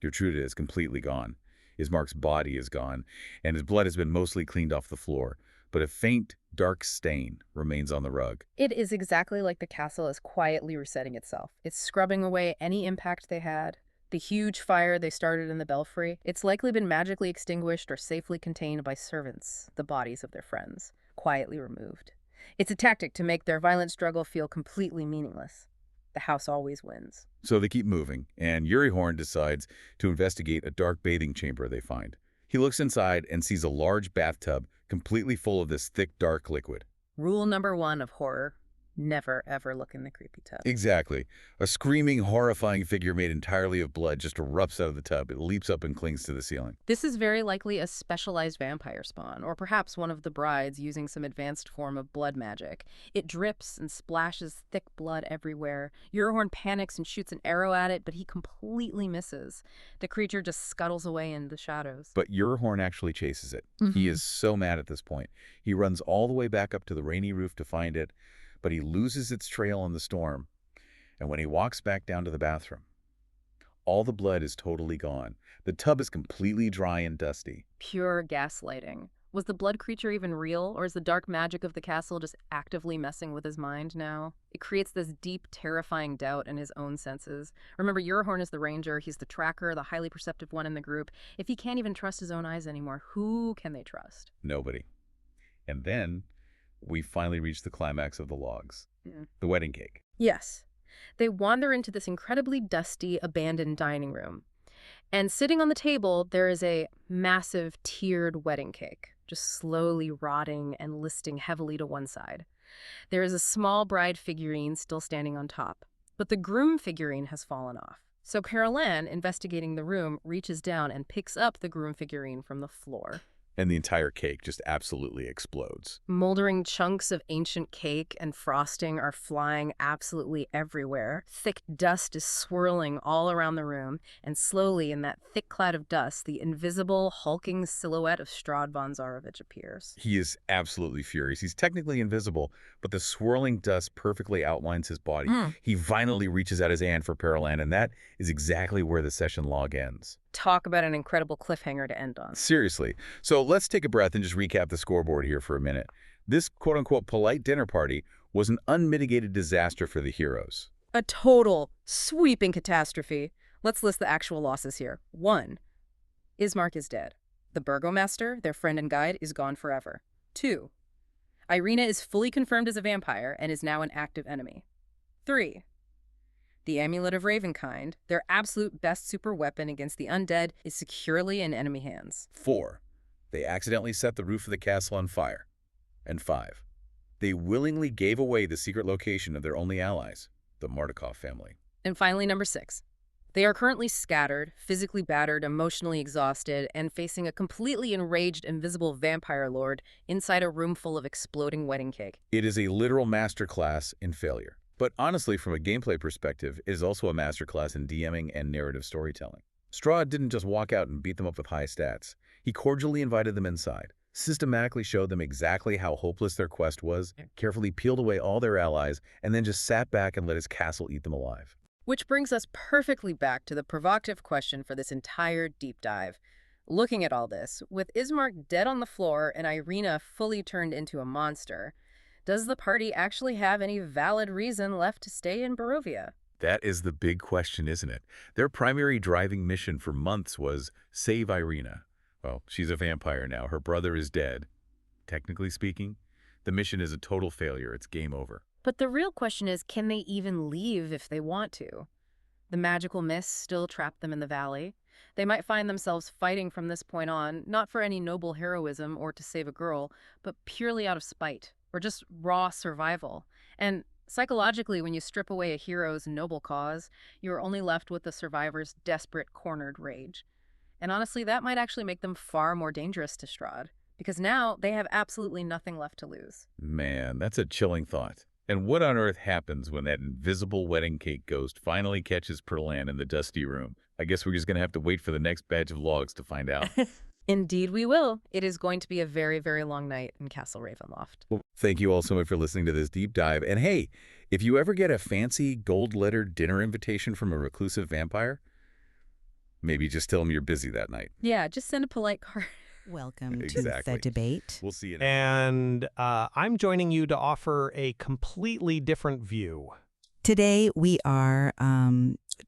Gertruda is completely gone. Ismark's body is gone, and his blood has been mostly cleaned off the floor, but a faint, dark stain remains on the rug. It is exactly like the castle is quietly resetting itself. It's scrubbing away any impact they had. The huge fire they started in the belfry, it's likely been magically extinguished or safely contained by servants, the bodies of their friends, quietly removed. It's a tactic to make their violent struggle feel completely meaningless. The house always wins. So they keep moving, and Eurihorn decides to investigate a dark bathing chamber they find. He looks inside and sees a large bathtub completely full of this thick, dark liquid. Rule number 1 of horror. Never, ever look in the creepy tub. Exactly. A screaming, horrifying figure made entirely of blood just erupts out of the tub. It leaps up and clings to the ceiling. This is very likely a specialized vampire spawn, or perhaps one of the brides using some advanced form of blood magic. It drips and splashes thick blood everywhere. Eurihorn panics and shoots an arrow at it, but he completely misses. The creature just scuttles away in the shadows. But Eurihorn actually chases it. He is so mad at this point. He runs all the way back up to the rainy roof to find it, but he loses its trail in the storm. And when he walks back down to the bathroom, all the blood is totally gone. The tub is completely dry and dusty. Pure gaslighting. Was the blood creature even real, or is the dark magic of the castle just actively messing with his mind now? It creates this deep, terrifying doubt in his own senses. Remember, Eurihorn is the ranger, he's the tracker, the highly perceptive one in the group. If he can't even trust his own eyes anymore, who can they trust? Nobody. And then we finally reach the climax of the logs. The wedding cake. Yes. They wander into this incredibly dusty, abandoned dining room. And sitting on the table, there is a massive tiered wedding cake, just slowly rotting and listing heavily to one side. There is a small bride figurine still standing on top, but the groom figurine has fallen off. So Caroline, investigating the room, reaches down and picks up the groom figurine from the floor. And the entire cake just absolutely explodes. Moldering chunks of ancient cake and frosting are flying absolutely everywhere. Thick dust is swirling all around the room, and slowly in that thick cloud of dust, the invisible, hulking silhouette of Strahd von Zarovich appears. He is absolutely furious. He's technically invisible, but the swirling dust perfectly outlines his body. He violently reaches out his hand for Pearland, and that is exactly where the session log ends. Talk about an incredible cliffhanger to end on. Seriously. So let's take a breath and just recap the scoreboard here for a minute. This quote-unquote polite dinner party was an unmitigated disaster for the heroes. A total, sweeping catastrophe. Let's list the actual losses here. 1. Ismark is dead. The burgomaster, their friend and guide, is gone forever. 2. Irina is fully confirmed as a vampire and is now an active enemy. 3. The Amulet of Ravenkind, their absolute best super weapon against the undead, is securely in enemy hands. 4. They accidentally set the roof of the castle on fire. And 5. They willingly gave away the secret location of their only allies, the Mardukov family. And finally, number 6. They are currently scattered, physically battered, emotionally exhausted, and facing a completely enraged, invisible vampire lord inside a room full of exploding wedding cake. It is a literal masterclass in failure. But honestly, from a gameplay perspective, it is also a masterclass in DMing and narrative storytelling. Strahd didn't just walk out and beat them up with high stats. He cordially invited them inside, systematically showed them exactly how hopeless their quest was, carefully peeled away all their allies, and then just sat back and let his castle eat them alive. Which brings us perfectly back to the provocative question for this entire deep dive. Looking at all this, with Ismark dead on the floor and Irina fully turned into a monster, does the party actually have any valid reason left to stay in Barovia? That is the big question, isn't it? Their primary driving mission for months was save Irina. Well, she's a vampire now. Her brother is dead. Technically speaking, the mission is a total failure. It's game over. But the real question is, can they even leave if they want to? The magical mist still trapped them in the valley. They might find themselves fighting from this point on, not for any noble heroism or to save a girl, but purely out of spite, or just raw survival. And psychologically, when you strip away a hero's noble cause, you're only left with the survivor's desperate, cornered rage. And honestly, that might actually make them far more dangerous to Strahd, because now they have absolutely nothing left to lose. Man, that's a chilling thought. And what on earth happens when that invisible wedding cake ghost finally catches Perlan in the dusty room? I guess we're just going to have to wait for the next batch of logs to find out. Indeed we will. It is going to be a very, very long night in Castle Ravenloft. Well, thank you all so much for listening to this deep dive. And hey, if you ever get a fancy gold-lettered dinner invitation from a reclusive vampire, maybe just tell them you're busy that night. Yeah, just send a polite card. Welcome Exactly. to the debate. We'll see you next And I'm joining you to offer a completely different view. Today, we are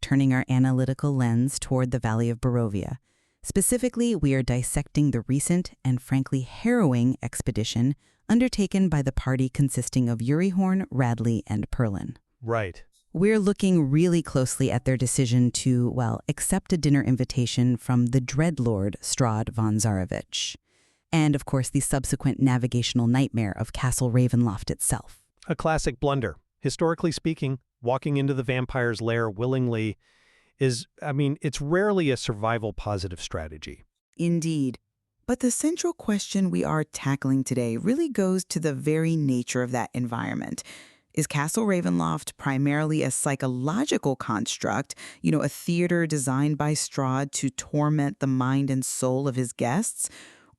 turning our analytical lens toward the Valley of Barovia. Specifically, we are dissecting the recent and frankly harrowing expedition undertaken by the party consisting of Yurihorn, Radley, and Perlin. Right. We're looking really closely at their decision to, well, accept a dinner invitation from the Dreadlord Strahd von Zarovich, and of course the subsequent navigational nightmare of Castle Ravenloft itself. A classic blunder. Historically speaking, walking into the vampire's lair willingly it's rarely a survival-positive strategy. Indeed. But the central question we are tackling today really goes to the very nature of that environment. Is Castle Ravenloft primarily a psychological construct, a theater designed by Strahd to torment the mind and soul of his guests?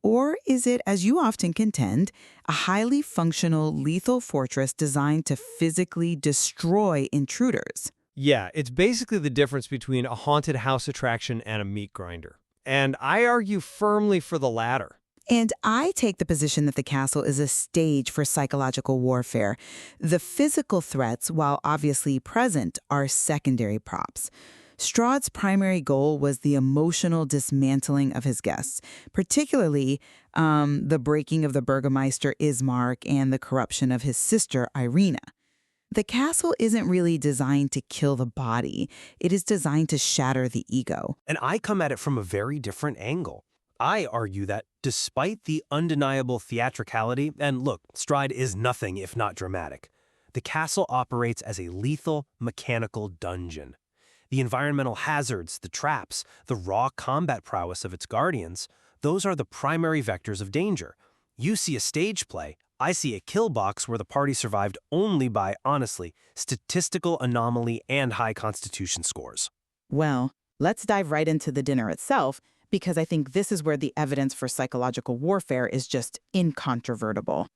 Or is it, as you often contend, a highly functional, lethal fortress designed to physically destroy intruders? Yeah, it's basically the difference between a haunted house attraction and a meat grinder. And I argue firmly for the latter. And I take the position that the castle is a stage for psychological warfare. The physical threats, while obviously present, are secondary props. Strahd's primary goal was the emotional dismantling of his guests, particularly the breaking of the Burgermeister Ismark and the corruption of his sister Irina. The castle isn't really designed to kill the body. It is designed to shatter the ego. And I come at it from a very different angle. I argue that despite the undeniable theatricality, and look, Strahd is nothing if not dramatic, the castle operates as a lethal, mechanical dungeon. The environmental hazards, the traps, the raw combat prowess of its guardians, those are the primary vectors of danger. You see a stage play, I see a kill box where the party survived only by, honestly, statistical anomaly and high constitution scores. Well, let's dive right into the dinner itself, because I think this is where the evidence for psychological warfare is just incontrovertible.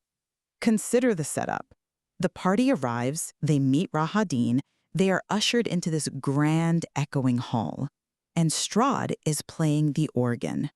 Consider the setup. The party arrives, they meet Rahadin, they are ushered into this grand echoing hall, and Strahd is playing the organ.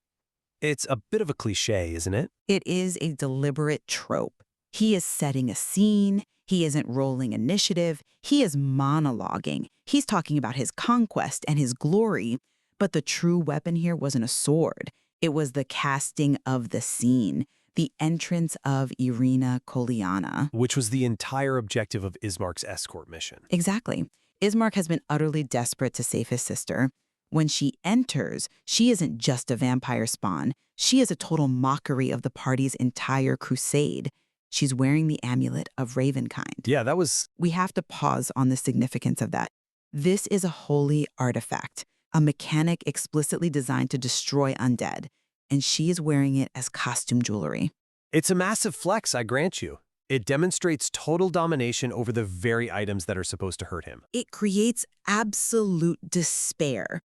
It's a bit of a cliche, isn't it? It is a deliberate trope. He is setting a scene, he isn't rolling initiative, he is monologuing. He's talking about his conquest and his glory, but the true weapon here wasn't a sword. It was the casting of the scene, the entrance of Irina Koliana. Which was the entire objective of Ismark's escort mission. Exactly. Ismark has been utterly desperate to save his sister, When she enters, she isn't just a vampire spawn. She is a total mockery of the party's entire crusade. She's wearing the amulet of Ravenkind. Yeah, that was... We have to pause on the significance of that. This is a holy artifact, a mechanic explicitly designed to destroy undead, and she is wearing it as costume jewelry. It's a massive flex, I grant you. It demonstrates total domination over the very items that are supposed to hurt him. It creates absolute despair.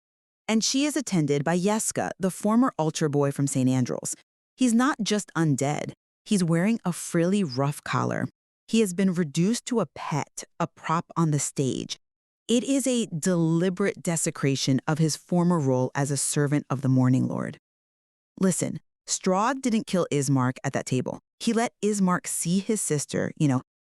And she is attended by Yeska, the former altar boy from St. Andrew's. He's not just undead. He's wearing a frilly rough collar. He has been reduced to a pet, a prop on the stage. It is a deliberate desecration of his former role as a servant of the Morning Lord. Listen, Strahd didn't kill Ismark at that table. He let Ismark see his sister,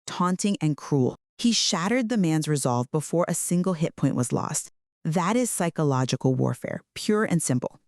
taunting and cruel. He shattered the man's resolve before a single hit point was lost. That is psychological warfare, pure and simple.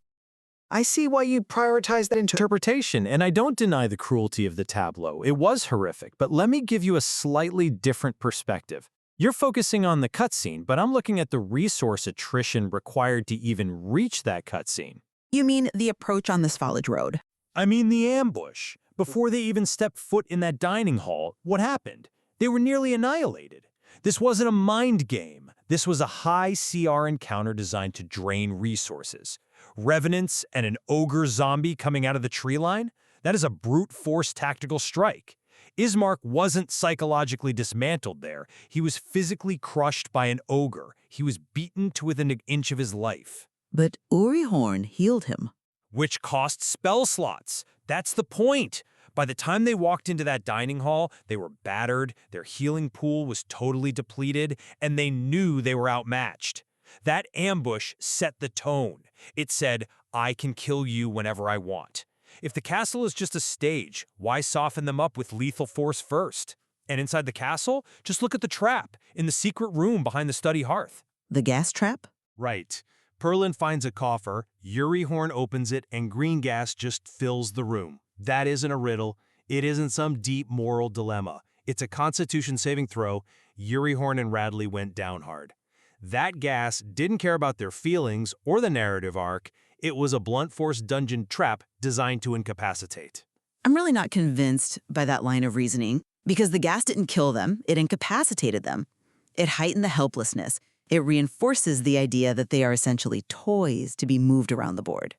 I see why you prioritize that interpretation, and I don't deny the cruelty of the tableau. It was horrific, but let me give you a slightly different perspective. You're focusing on the cutscene, but I'm looking at the resource attrition required to even reach that cutscene. You mean the approach on the Svalage Road? I mean the ambush. Before they even stepped foot in that dining hall, what happened? They were nearly annihilated. This wasn't a mind game. This was a high CR encounter designed to drain resources. Revenants and an ogre zombie coming out of the tree line? That is a brute force tactical strike. Ismark wasn't psychologically dismantled there. He was physically crushed by an ogre. He was beaten to within an inch of his life. But Urihorn healed him. Which cost spell slots. That's the point. By the time they walked into that dining hall, they were battered, their healing pool was totally depleted, and they knew they were outmatched. That ambush set the tone. It said, I can kill you whenever I want. If the castle is just a stage, why soften them up with lethal force first? And inside the castle, just look at the trap in the secret room behind the study hearth. The gas trap? Right. Perlin finds a coffer, Urihorn opens it, and green gas just fills the room. That isn't a riddle. It isn't some deep moral dilemma. It's a Constitution saving throw. Urihorn and Radley went down hard. That gas didn't care about their feelings or the narrative arc. It was a blunt force dungeon trap designed to incapacitate. I'm really not convinced by that line of reasoning, because the gas didn't kill them, it incapacitated them. It heightened the helplessness. It reinforces the idea that they are essentially toys to be moved around the board.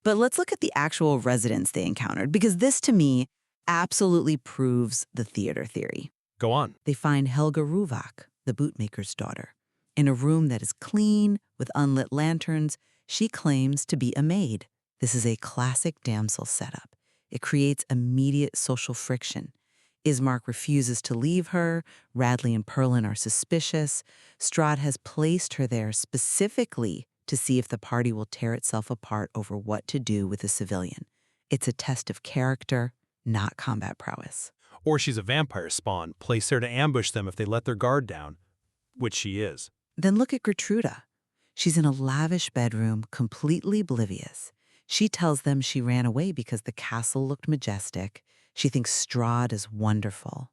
But let's look at the actual residents they encountered, because this, to me, absolutely proves the theater theory. Go on. They find Helga Ruvak, the bootmaker's daughter, in a room that is clean, with unlit lanterns. She claims to be a maid. This is a classic damsel setup. It creates immediate social friction. Ismark refuses to leave her. Radley and Perlin are suspicious. Strahd has placed her there specifically to see if the party will tear itself apart over what to do with a civilian. It's a test of character, not combat prowess. Or she's a vampire spawn, placed there to ambush them if they let their guard down, which she is. Then look at Gertruda. She's in a lavish bedroom, completely oblivious. She tells them she ran away because the castle looked majestic. She thinks Strahd is wonderful.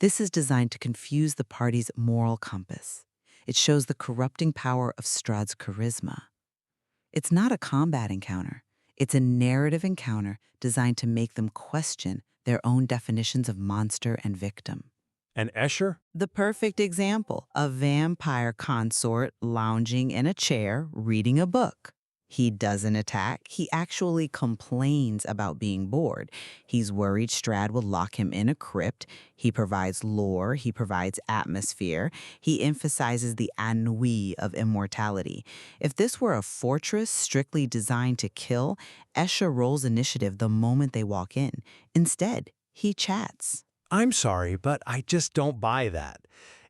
This is designed to confuse the party's moral compass. It shows the corrupting power of Strahd's charisma. It's not a combat encounter. It's a narrative encounter designed to make them question their own definitions of monster and victim. And Escher? The perfect example, a vampire consort lounging in a chair, reading a book. He doesn't attack. He actually complains about being bored. He's worried Strahd will lock him in a crypt. He provides lore. He provides atmosphere. He emphasizes the ennui of immortality. If this were a fortress strictly designed to kill, Escher rolls initiative the moment they walk in. Instead, he chats. I'm sorry, but I just don't buy that.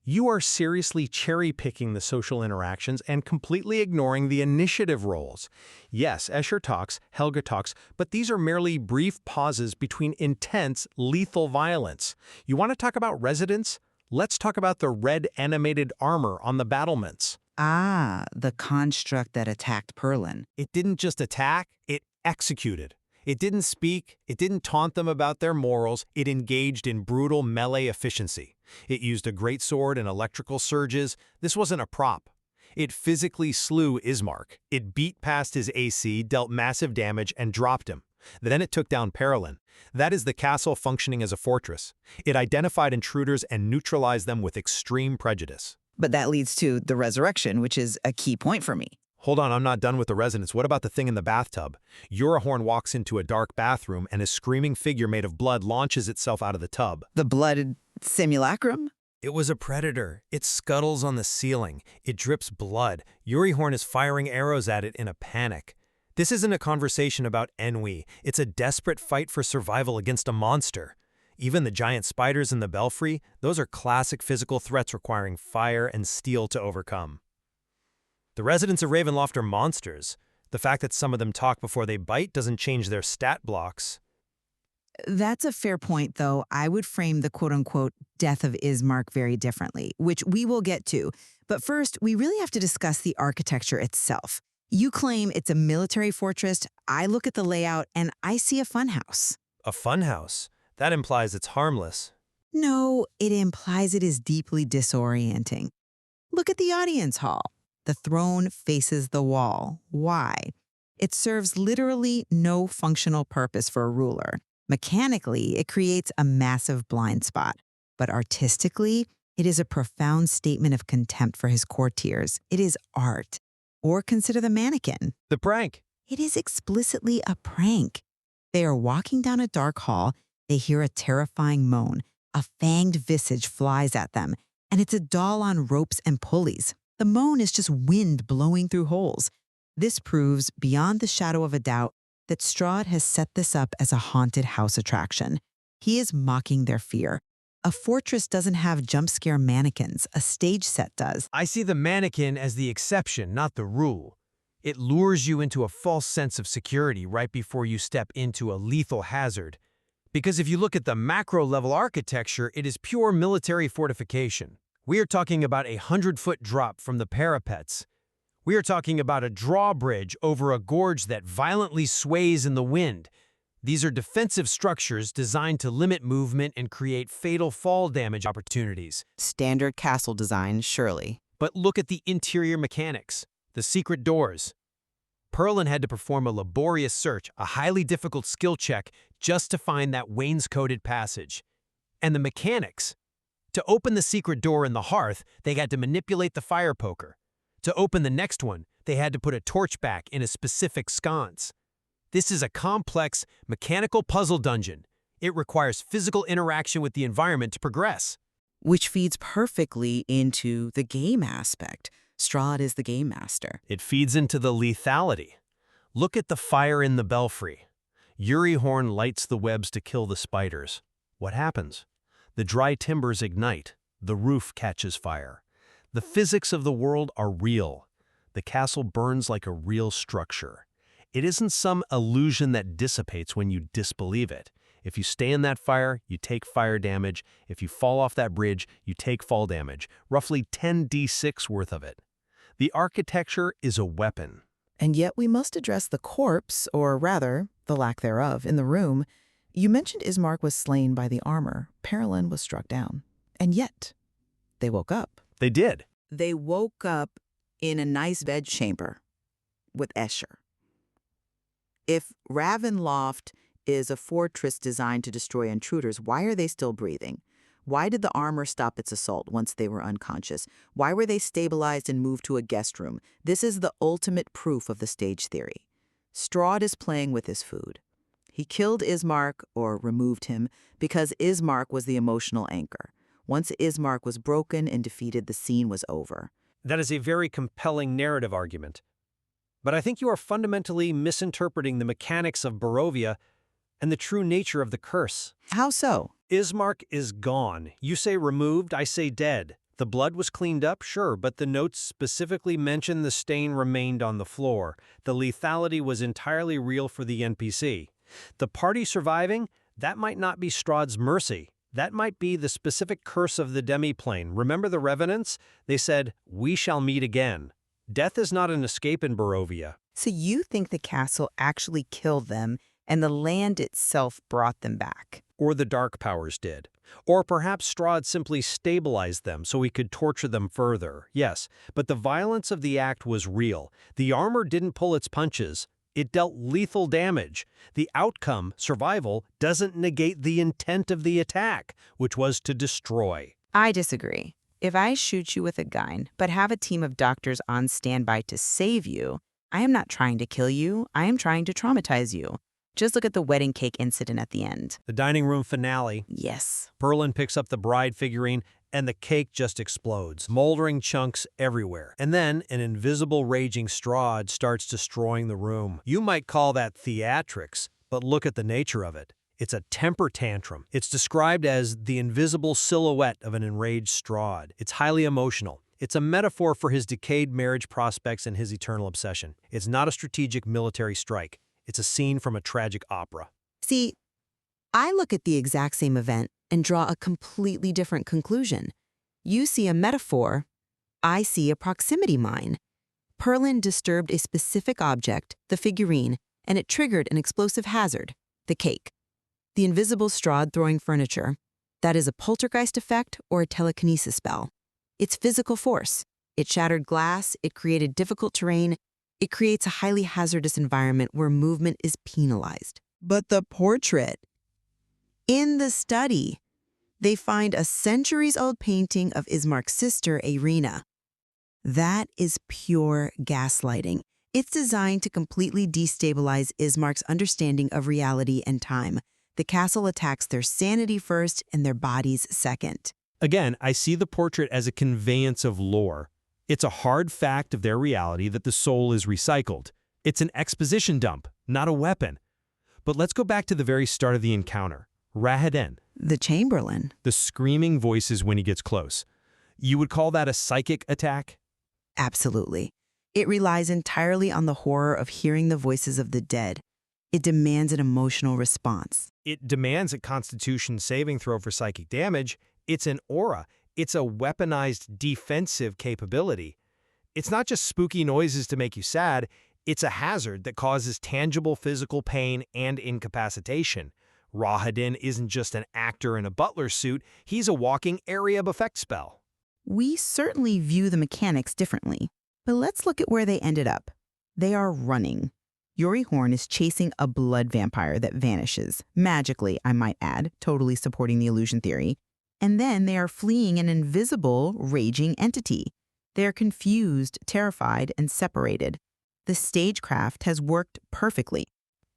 You are seriously cherry-picking the social interactions and completely ignoring the initiative roles. Yes, Escher talks, Helga talks, but these are merely brief pauses between intense, lethal violence. You want to talk about residents? Let's talk about the red animated armor on the battlements. Ah, the construct that attacked Perlin. It didn't just attack, it executed. It didn't speak, it didn't taunt them about their morals, it engaged in brutal melee efficiency. It used a greatsword and electrical surges. This wasn't a prop. It physically slew Ismark. It beat past his AC, dealt massive damage, and dropped him. Then it took down Parolin. That is the castle functioning as a fortress. It identified intruders and neutralized them with extreme prejudice. But that leads to the resurrection, which is a key point for me. Hold on, I'm not done with the resonance. What about the thing in the bathtub? Eurahorn walks into a dark bathroom and a screaming figure made of blood launches itself out of the tub. The blooded simulacrum? It was a predator. It scuttles on the ceiling. It drips blood. Eurahorn is firing arrows at it in a panic. This isn't a conversation about ennui. It's a desperate fight for survival against a monster. Even the giant spiders in the belfry, those are classic physical threats requiring fire and steel to overcome. The residents of Ravenloft are monsters. The fact that some of them talk before they bite doesn't change their stat blocks. That's a fair point, though. I would frame the quote-unquote death of Ismark very differently, which we will get to. But first, we really have to discuss the architecture itself. You claim it's a military fortress. I look at the layout and I see a funhouse. A funhouse? That implies it's harmless. No, it implies it is deeply disorienting. Look at the audience hall. The throne faces the wall. Why? It serves literally no functional purpose for a ruler. Mechanically, it creates a massive blind spot. But artistically, it is a profound statement of contempt for his courtiers. It is art. Or consider the mannequin. The prank. It is explicitly a prank. They are walking down a dark hall. They hear a terrifying moan. A fanged visage flies at them, and it's a doll on ropes and pulleys. The moan is just wind blowing through holes. This proves, beyond the shadow of a doubt, that Strahd has set this up as a haunted house attraction. He is mocking their fear. A fortress doesn't have jump scare mannequins. A stage set does. I see the mannequin as the exception, not the rule. It lures you into a false sense of security right before you step into a lethal hazard. Because if you look at the macro-level architecture, it is pure military fortification. We are talking about a 100-foot drop from the parapets. We are talking about a drawbridge over a gorge that violently sways in the wind. These are defensive structures designed to limit movement and create fatal fall damage opportunities. Standard castle design, surely. But look at the interior mechanics, the secret doors. Parolin had to perform a laborious search, a highly difficult skill check, just to find that wainscoted passage. And the mechanics. To open the secret door in the hearth, they had to manipulate the fire poker. To open the next one, they had to put a torch back in a specific sconce. This is a complex, mechanical puzzle dungeon. It requires physical interaction with the environment to progress. Which feeds perfectly into the game aspect. Strahd is the game master. It feeds into the lethality. Look at the fire in the belfry. Eurahorn lights the webs to kill the spiders. What happens? The dry timbers ignite. The roof catches fire. The physics of the world are real. The castle burns like a real structure. It isn't some illusion that dissipates when you disbelieve it. If you stay in that fire, you take fire damage. If you fall off that bridge, you take fall damage, roughly 10d6 worth of it. The architecture is a weapon. And yet we must address the corpse, or rather, the lack thereof, in the room. You mentioned Ismark was slain by the armor. Parolin was struck down. And yet, they woke up. They did. They woke up in a nice bedchamber with Escher. If Ravenloft is a fortress designed to destroy intruders, why are they still breathing? Why did the armor stop its assault once they were unconscious? Why were they stabilized and moved to a guest room? This is the ultimate proof of the stage theory. Strahd is playing with his food. He killed Ismark, or removed him, because Ismark was the emotional anchor. Once Ismark was broken and defeated, the scene was over. That is a very compelling narrative argument. But I think you are fundamentally misinterpreting the mechanics of Barovia and the true nature of the curse. How so? Ismark is gone. You say removed, I say dead. The blood was cleaned up, sure, but the notes specifically mention the stain remained on the floor. The lethality was entirely real for the NPC. The party surviving, that might not be Strahd's mercy. That might be the specific curse of the demiplane. Remember the Revenants? They said, "We shall meet again." Death is not an escape in Barovia. So you think the castle actually killed them and the land itself brought them back? Or the Dark Powers did. Or perhaps Strahd simply stabilized them so he could torture them further, yes. But the violence of the act was real. The armor didn't pull its punches. It dealt lethal damage. The outcome, survival, doesn't negate the intent of the attack, which was to destroy. I disagree. If I shoot you with a gun, but have a team of doctors on standby to save you, I am not trying to kill you, I am trying to traumatize you. Just look at the wedding cake incident at the end. The dining room finale. Yes. Perlin picks up the bride figurine, and the cake just explodes, moldering chunks everywhere. And then an invisible raging Strahd starts destroying the room. You might call that theatrics, but look at the nature of it. It's a temper tantrum. It's described as the invisible silhouette of an enraged Strahd. It's highly emotional. It's a metaphor for his decayed marriage prospects and his eternal obsession. It's not a strategic military strike. It's a scene from a tragic opera. See, I look at the exact same event and draw a completely different conclusion. You see a metaphor, I see a proximity mine. Perlin disturbed a specific object, the figurine, and it triggered an explosive hazard, the cake. The invisible Strahd throwing furniture, that is a poltergeist effect or a telekinesis spell. It's physical force. It shattered glass, it created difficult terrain, it creates a highly hazardous environment where movement is penalized. But the portrait. In the study, they find a centuries-old painting of Ismark's sister, Irina. That is pure gaslighting. It's designed to completely destabilize Ismark's understanding of reality and time. The castle attacks their sanity first and their bodies second. Again, I see the portrait as a conveyance of lore. It's a hard fact of their reality that the soul is recycled. It's an exposition dump, not a weapon. But let's go back to the very start of the encounter. Rahaden. The Chamberlain. The screaming voices when he gets close. You would call that a psychic attack? Absolutely. It relies entirely on the horror of hearing the voices of the dead. It demands an emotional response. It demands a Constitution saving throw for psychic damage. It's an aura. It's a weaponized defensive capability. It's not just spooky noises to make you sad. It's a hazard that causes tangible physical pain and incapacitation. Rahaden isn't just an actor in a butler suit. He's a walking area of effect spell. We certainly view the mechanics differently, but let's look at where they ended up. They are running. Yori Horn is chasing a blood vampire that vanishes, magically, I might add, totally supporting the illusion theory. And then they are fleeing an invisible, raging entity. They are confused, terrified, and separated. The stagecraft has worked perfectly.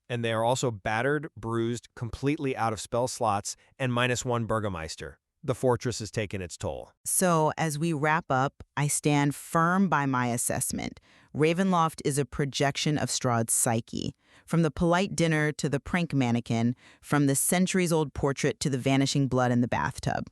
And they are also battered, bruised, completely out of spell slots, and -1 Burgomeister. The fortress has taken its toll. So, as we wrap up, I stand firm by my assessment. Ravenloft is a projection of Strahd's psyche. From the polite dinner to the prank mannequin, from the centuries-old portrait to the vanishing blood in the bathtub.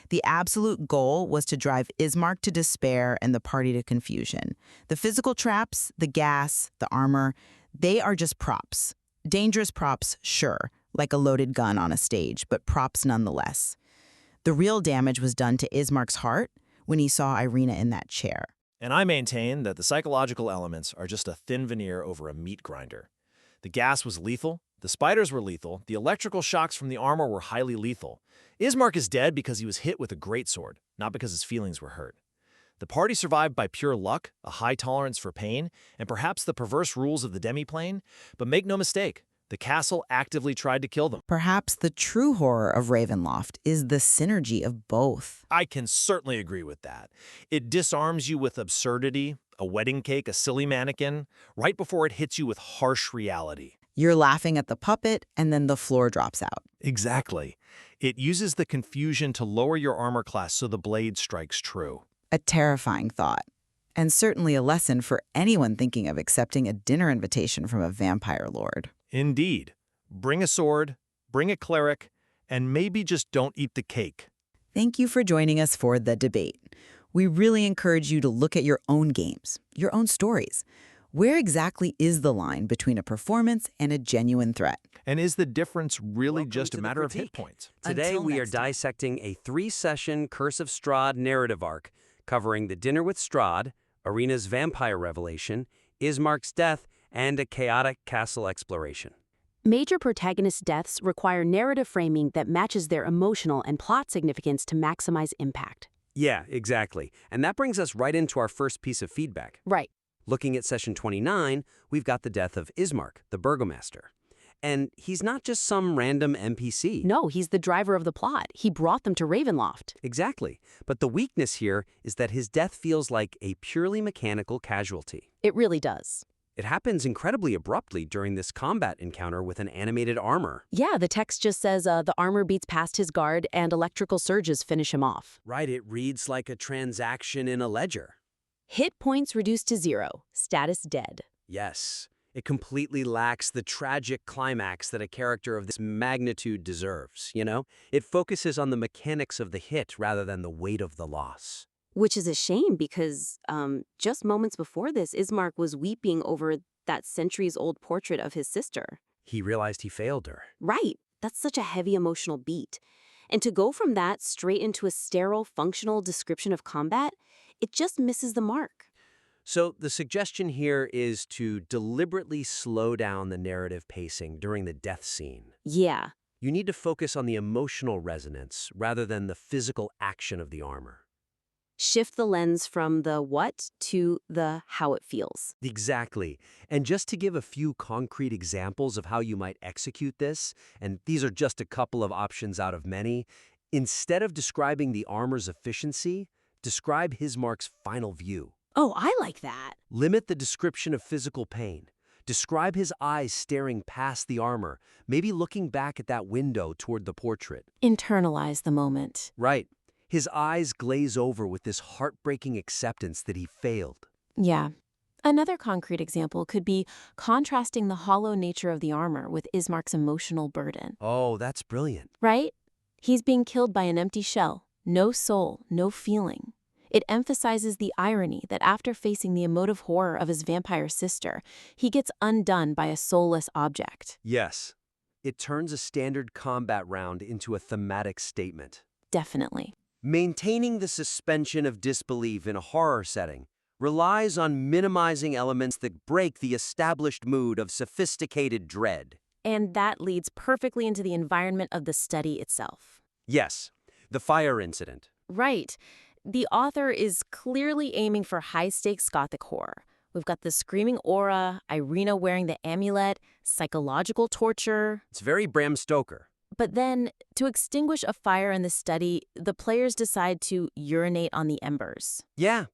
The absolute goal was to drive Ismark to despair and the party to confusion. The physical traps, the gas, the armor, they are just props. Dangerous props, sure, like a loaded gun on a stage, but props nonetheless. The real damage was done to Ismark's heart when he saw Irina in that chair. And I maintain that the psychological elements are just a thin veneer over a meat grinder. The gas was lethal, the spiders were lethal, the electrical shocks from the armor were highly lethal. Ismark is dead because he was hit with a greatsword, not because his feelings were hurt. The party survived by pure luck, a high tolerance for pain, and perhaps the perverse rules of the demiplane, but make no mistake, the castle actively tried to kill them. Perhaps the true horror of Ravenloft is the synergy of both. I can certainly agree with that. It disarms you with absurdity, a wedding cake, a silly mannequin, right before it hits you with harsh reality. You're laughing at the puppet, and then the floor drops out. Exactly. It uses the confusion to lower your armor class so the blade strikes true. A terrifying thought, and certainly a lesson for anyone thinking of accepting a dinner invitation from a vampire lord. Indeed. Bring a sword, bring a cleric, and maybe just don't eat the cake. Thank you for joining us for The Debate. We really encourage you to look at your own games, your own stories. Where exactly is the line between a performance and a genuine threat? And is the difference really just a matter of hit points? Today Until we are next time. dissecting a 3-session Curse of Strahd narrative arc covering the dinner with Strahd, Irina's vampire revelation, Ismark's death, and a chaotic castle exploration. Major protagonist deaths require narrative framing that matches their emotional and plot significance to maximize impact. Yeah, exactly. And that brings us right into our first piece of feedback. Right. Looking at session 29, we've got the death of Ismark, the burgomaster. And he's not just some random NPC. No, he's the driver of the plot. He brought them to Ravenloft. Exactly. But the weakness here is that his death feels like a purely mechanical casualty. It really does. It happens incredibly abruptly during this combat encounter with an animated armor. Yeah, the text just says the armor beats past his guard and electrical surges finish him off. Right, it reads like a transaction in a ledger. Hit points reduced to 0. Status dead. Yes, it completely lacks the tragic climax that a character of this magnitude deserves, you know? It focuses on the mechanics of the hit rather than the weight of the loss. Which is a shame because just moments before this, Ismark was weeping over that centuries-old portrait of his sister. He realized he failed her. Right. That's such a heavy emotional beat. And to go from that straight into a sterile, functional description of combat, it just misses the mark. So the suggestion here is to deliberately slow down the narrative pacing during the death scene. Yeah. You need to focus on the emotional resonance rather than the physical action of the armor. Shift the lens from the what to the how it feels. Exactly. And just to give a few concrete examples of how you might execute this, and these are just a couple of options out of many, instead of describing the armor's efficiency, describe Ismark's final view. Oh, I like that. Limit the description of physical pain. Describe his eyes staring past the armor, maybe looking back at that window toward the portrait. Internalize the moment. Right. His eyes glaze over with this heartbreaking acceptance that he failed. Yeah. Another concrete example could be contrasting the hollow nature of the armor with Ismark's emotional burden. Oh, that's brilliant. Right? He's being killed by an empty shell. No soul, no feeling. It emphasizes the irony that after facing the emotive horror of his vampire sister, he gets undone by a soulless object. Yes. It turns a standard combat round into a thematic statement. Definitely. Maintaining the suspension of disbelief in a horror setting relies on minimizing elements that break the established mood of sophisticated dread. And that leads perfectly into the environment of the study itself. Yes, the fire incident. Right. The author is clearly aiming for high-stakes gothic horror. We've got the screaming aura, Irina wearing the amulet, psychological torture. It's very Bram Stoker. But then, to extinguish a fire in the study, the players decide to urinate on the embers. Yeah.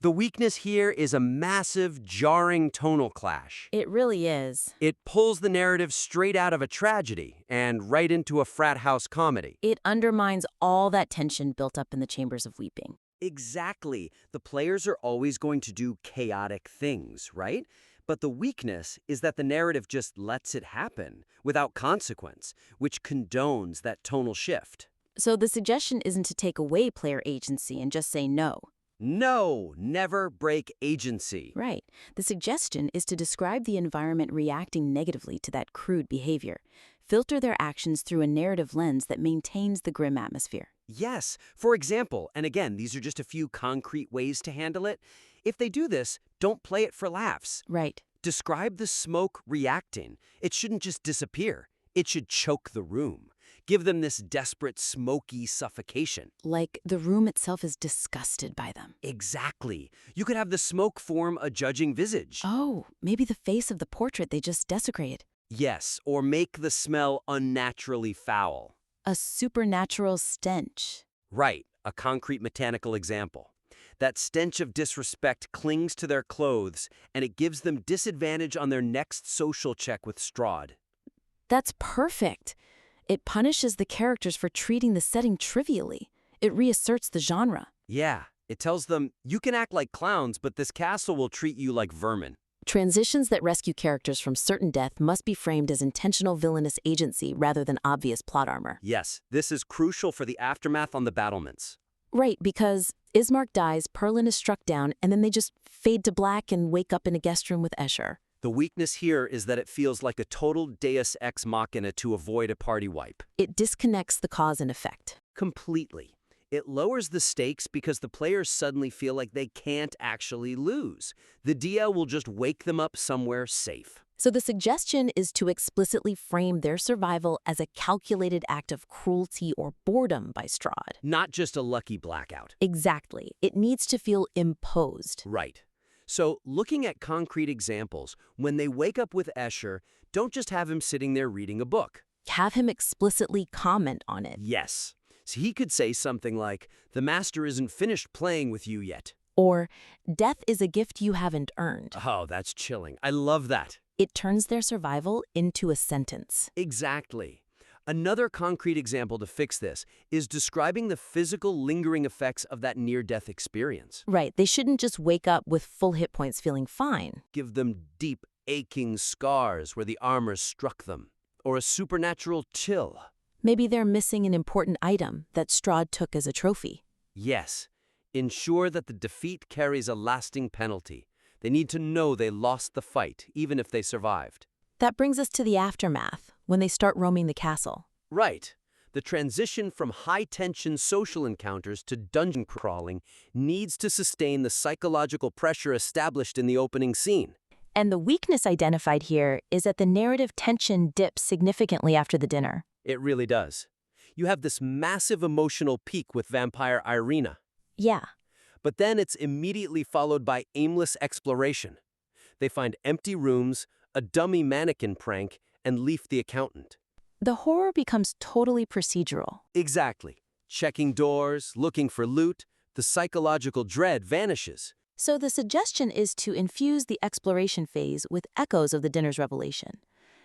The weakness here is a massive, jarring tonal clash. It really is. It pulls the narrative straight out of a tragedy and right into a frat house comedy. It undermines all that tension built up in the chambers of weeping. Exactly. The players are always going to do chaotic things, right? But the weakness is that the narrative just lets it happen without consequence, which condones that tonal shift. So the suggestion isn't to take away player agency and just say no. No, never break agency. Right. The suggestion is to describe the environment reacting negatively to that crude behavior. Filter their actions through a narrative lens that maintains the grim atmosphere. Yes. For example, and again, these are just a few concrete ways to handle it. If they do this, don't play it for laughs. Right. Describe the smoke reacting. It shouldn't just disappear. It should choke the room. Give them this desperate, smoky suffocation. Like the room itself is disgusted by them. Exactly. You could have the smoke form a judging visage. Oh, maybe the face of the portrait they just desecrated. Yes, or make the smell unnaturally foul. A supernatural stench. Right, a concrete mechanical example. That stench of disrespect clings to their clothes, and it gives them disadvantage on their next social check with Strahd. That's perfect. It punishes the characters for treating the setting trivially. It reasserts the genre. Yeah, it tells them, you can act like clowns, but this castle will treat you like vermin. Transitions that rescue characters from certain death must be framed as intentional villainous agency rather than obvious plot armor. Yes, this is crucial for the aftermath on the battlements. Right, because Ismark dies, Perlin is struck down, and then they just fade to black and wake up in a guest room with Escher. The weakness here is that it feels like a total deus ex machina to avoid a party wipe. It disconnects the cause and effect. Completely. It lowers the stakes because the players suddenly feel like they can't actually lose. The DL will just wake them up somewhere safe. So the suggestion is to explicitly frame their survival as a calculated act of cruelty or boredom by Strahd. Not just a lucky blackout. Exactly. It needs to feel imposed. Right. So, looking at concrete examples, when they wake up with Escher, don't just have him sitting there reading a book. Have him explicitly comment on it. Yes. So he could say something like, "The master isn't finished playing with you yet." Or, death is a gift you haven't earned. Oh, that's chilling. I love that. It turns their survival into a sentence. Exactly. Another concrete example to fix this is describing the physical lingering effects of that near-death experience. Right, they shouldn't just wake up with full hit points feeling fine. Give them deep, aching scars where the armor struck them, or a supernatural chill. Maybe they're missing an important item that Strahd took as a trophy. Yes. Ensure that the defeat carries a lasting penalty. They need to know they lost the fight, even if they survived. That brings us to the aftermath, when they start roaming the castle. Right. The transition from high-tension social encounters to dungeon crawling needs to sustain the psychological pressure established in the opening scene. And the weakness identified here is that the narrative tension dips significantly after the dinner. It really does. You have this massive emotional peak with vampire Irina. Yeah. But then it's immediately followed by aimless exploration. They find empty rooms, a dummy mannequin prank, and Leaf the accountant. The horror becomes totally procedural. Exactly. Checking doors, looking for loot, the psychological dread vanishes. So the suggestion is to infuse the exploration phase with echoes of the dinner's revelation.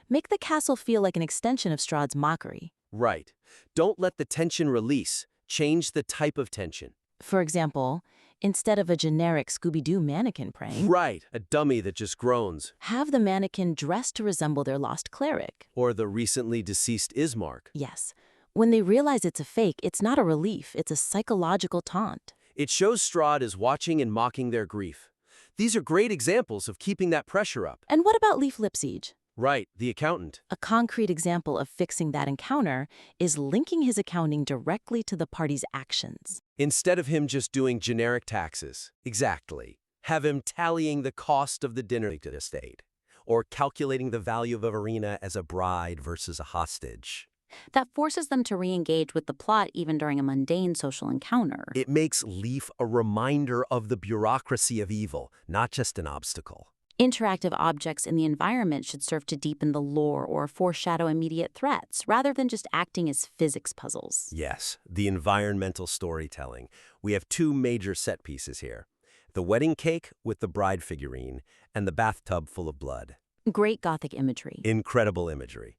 Make the castle feel like an extension of Strahd's mockery. Right. Don't let the tension release. Change the type of tension. For example, instead of a generic Scooby-Doo mannequin prank, Right. A dummy that just groans. have the mannequin dressed to resemble their lost cleric. Or the recently deceased Ismark. Yes. When they realize it's a fake, it's not a relief, it's a psychological taunt. It shows Strahd is watching and mocking their grief. These are great examples of keeping that pressure up. And what about Leaf Lipsiege? Right, the accountant. A concrete example of fixing that encounter is linking his accounting directly to the party's actions. Instead of him just doing generic taxes. Exactly. Have him tallying the cost of the dinner to the estate. Or calculating the value of Irina as a bride versus a hostage. That forces them to re-engage with the plot even during a mundane social encounter. It makes Leaf a reminder of the bureaucracy of evil, not just an obstacle. Interactive objects in the environment should serve to deepen the lore or foreshadow immediate threats, rather than just acting as physics puzzles. Yes, the environmental storytelling. We have two major set pieces here. The wedding cake with the bride figurine, and the bathtub full of blood. Great Gothic imagery. Incredible imagery.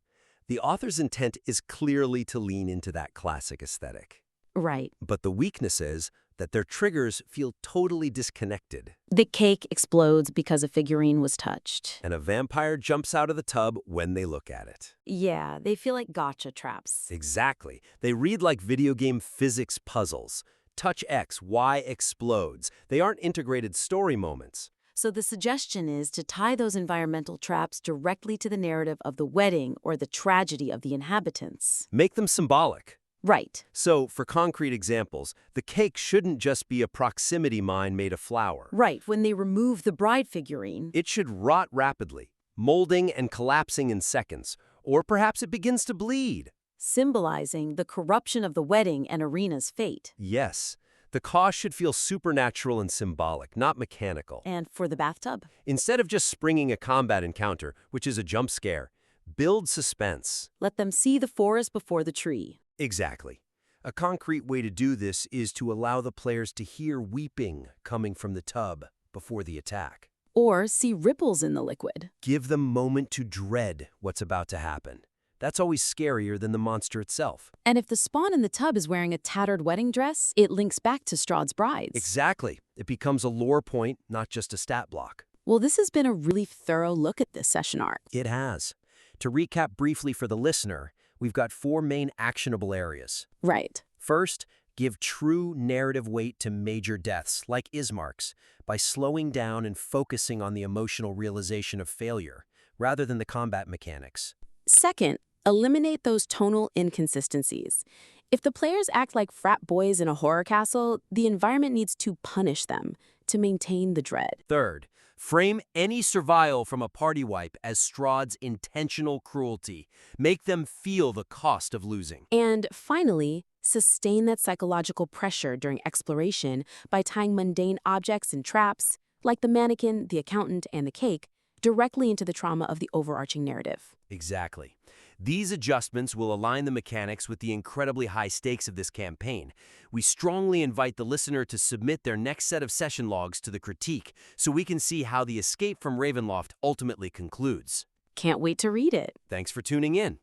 The author's intent is clearly to lean into that classic aesthetic. Right. But the weakness is that their triggers feel totally disconnected. The cake explodes because a figurine was touched. And a vampire jumps out of the tub when they look at it. Yeah, they feel like gotcha traps. Exactly. They read like video game physics puzzles. Touch X, Y explodes. They aren't integrated story moments. So the suggestion is to tie those environmental traps directly to the narrative of the wedding or the tragedy of the inhabitants. Make them symbolic. Right. So, for concrete examples, the cake shouldn't just be a proximity mine made of flour. Right, when they remove the bride figurine. It should rot rapidly, molding and collapsing in seconds, or perhaps it begins to bleed. Symbolizing the corruption of the wedding and Irina's fate. Yes, the cost should feel supernatural and symbolic, not mechanical. And for the bathtub? Instead of just springing a combat encounter, which is a jump scare, build suspense. Let them see the forest before the tree. Exactly. A concrete way to do this is to allow the players to hear weeping coming from the tub before the attack. Or see ripples in the liquid. Give them moment to dread what's about to happen. That's always scarier than the monster itself. And if the spawn in the tub is wearing a tattered wedding dress, it links back to Strahd's brides. Exactly. It becomes a lore point, not just a stat block. Well, this has been a really thorough look at this session arc. It has. To recap briefly for the listener, we've got 4 main actionable areas. Right. First, give true narrative weight to major deaths, like Ismark's, by slowing down and focusing on the emotional realization of failure, rather than the combat mechanics. Second, eliminate those tonal inconsistencies. If the players act like frat boys in a horror castle, the environment needs to punish them, to maintain the dread. Third, frame any survival from a party wipe as Strahd's intentional cruelty. Make them feel the cost of losing. And finally, sustain that psychological pressure during exploration by tying mundane objects and traps, like the mannequin, the accountant, and the cake, directly into the trauma of the overarching narrative. Exactly. These adjustments will align the mechanics with the incredibly high stakes of this campaign. We strongly invite the listener to submit their next set of session logs to the critique so we can see how the escape from Ravenloft ultimately concludes. Can't wait to read it. Thanks for tuning in.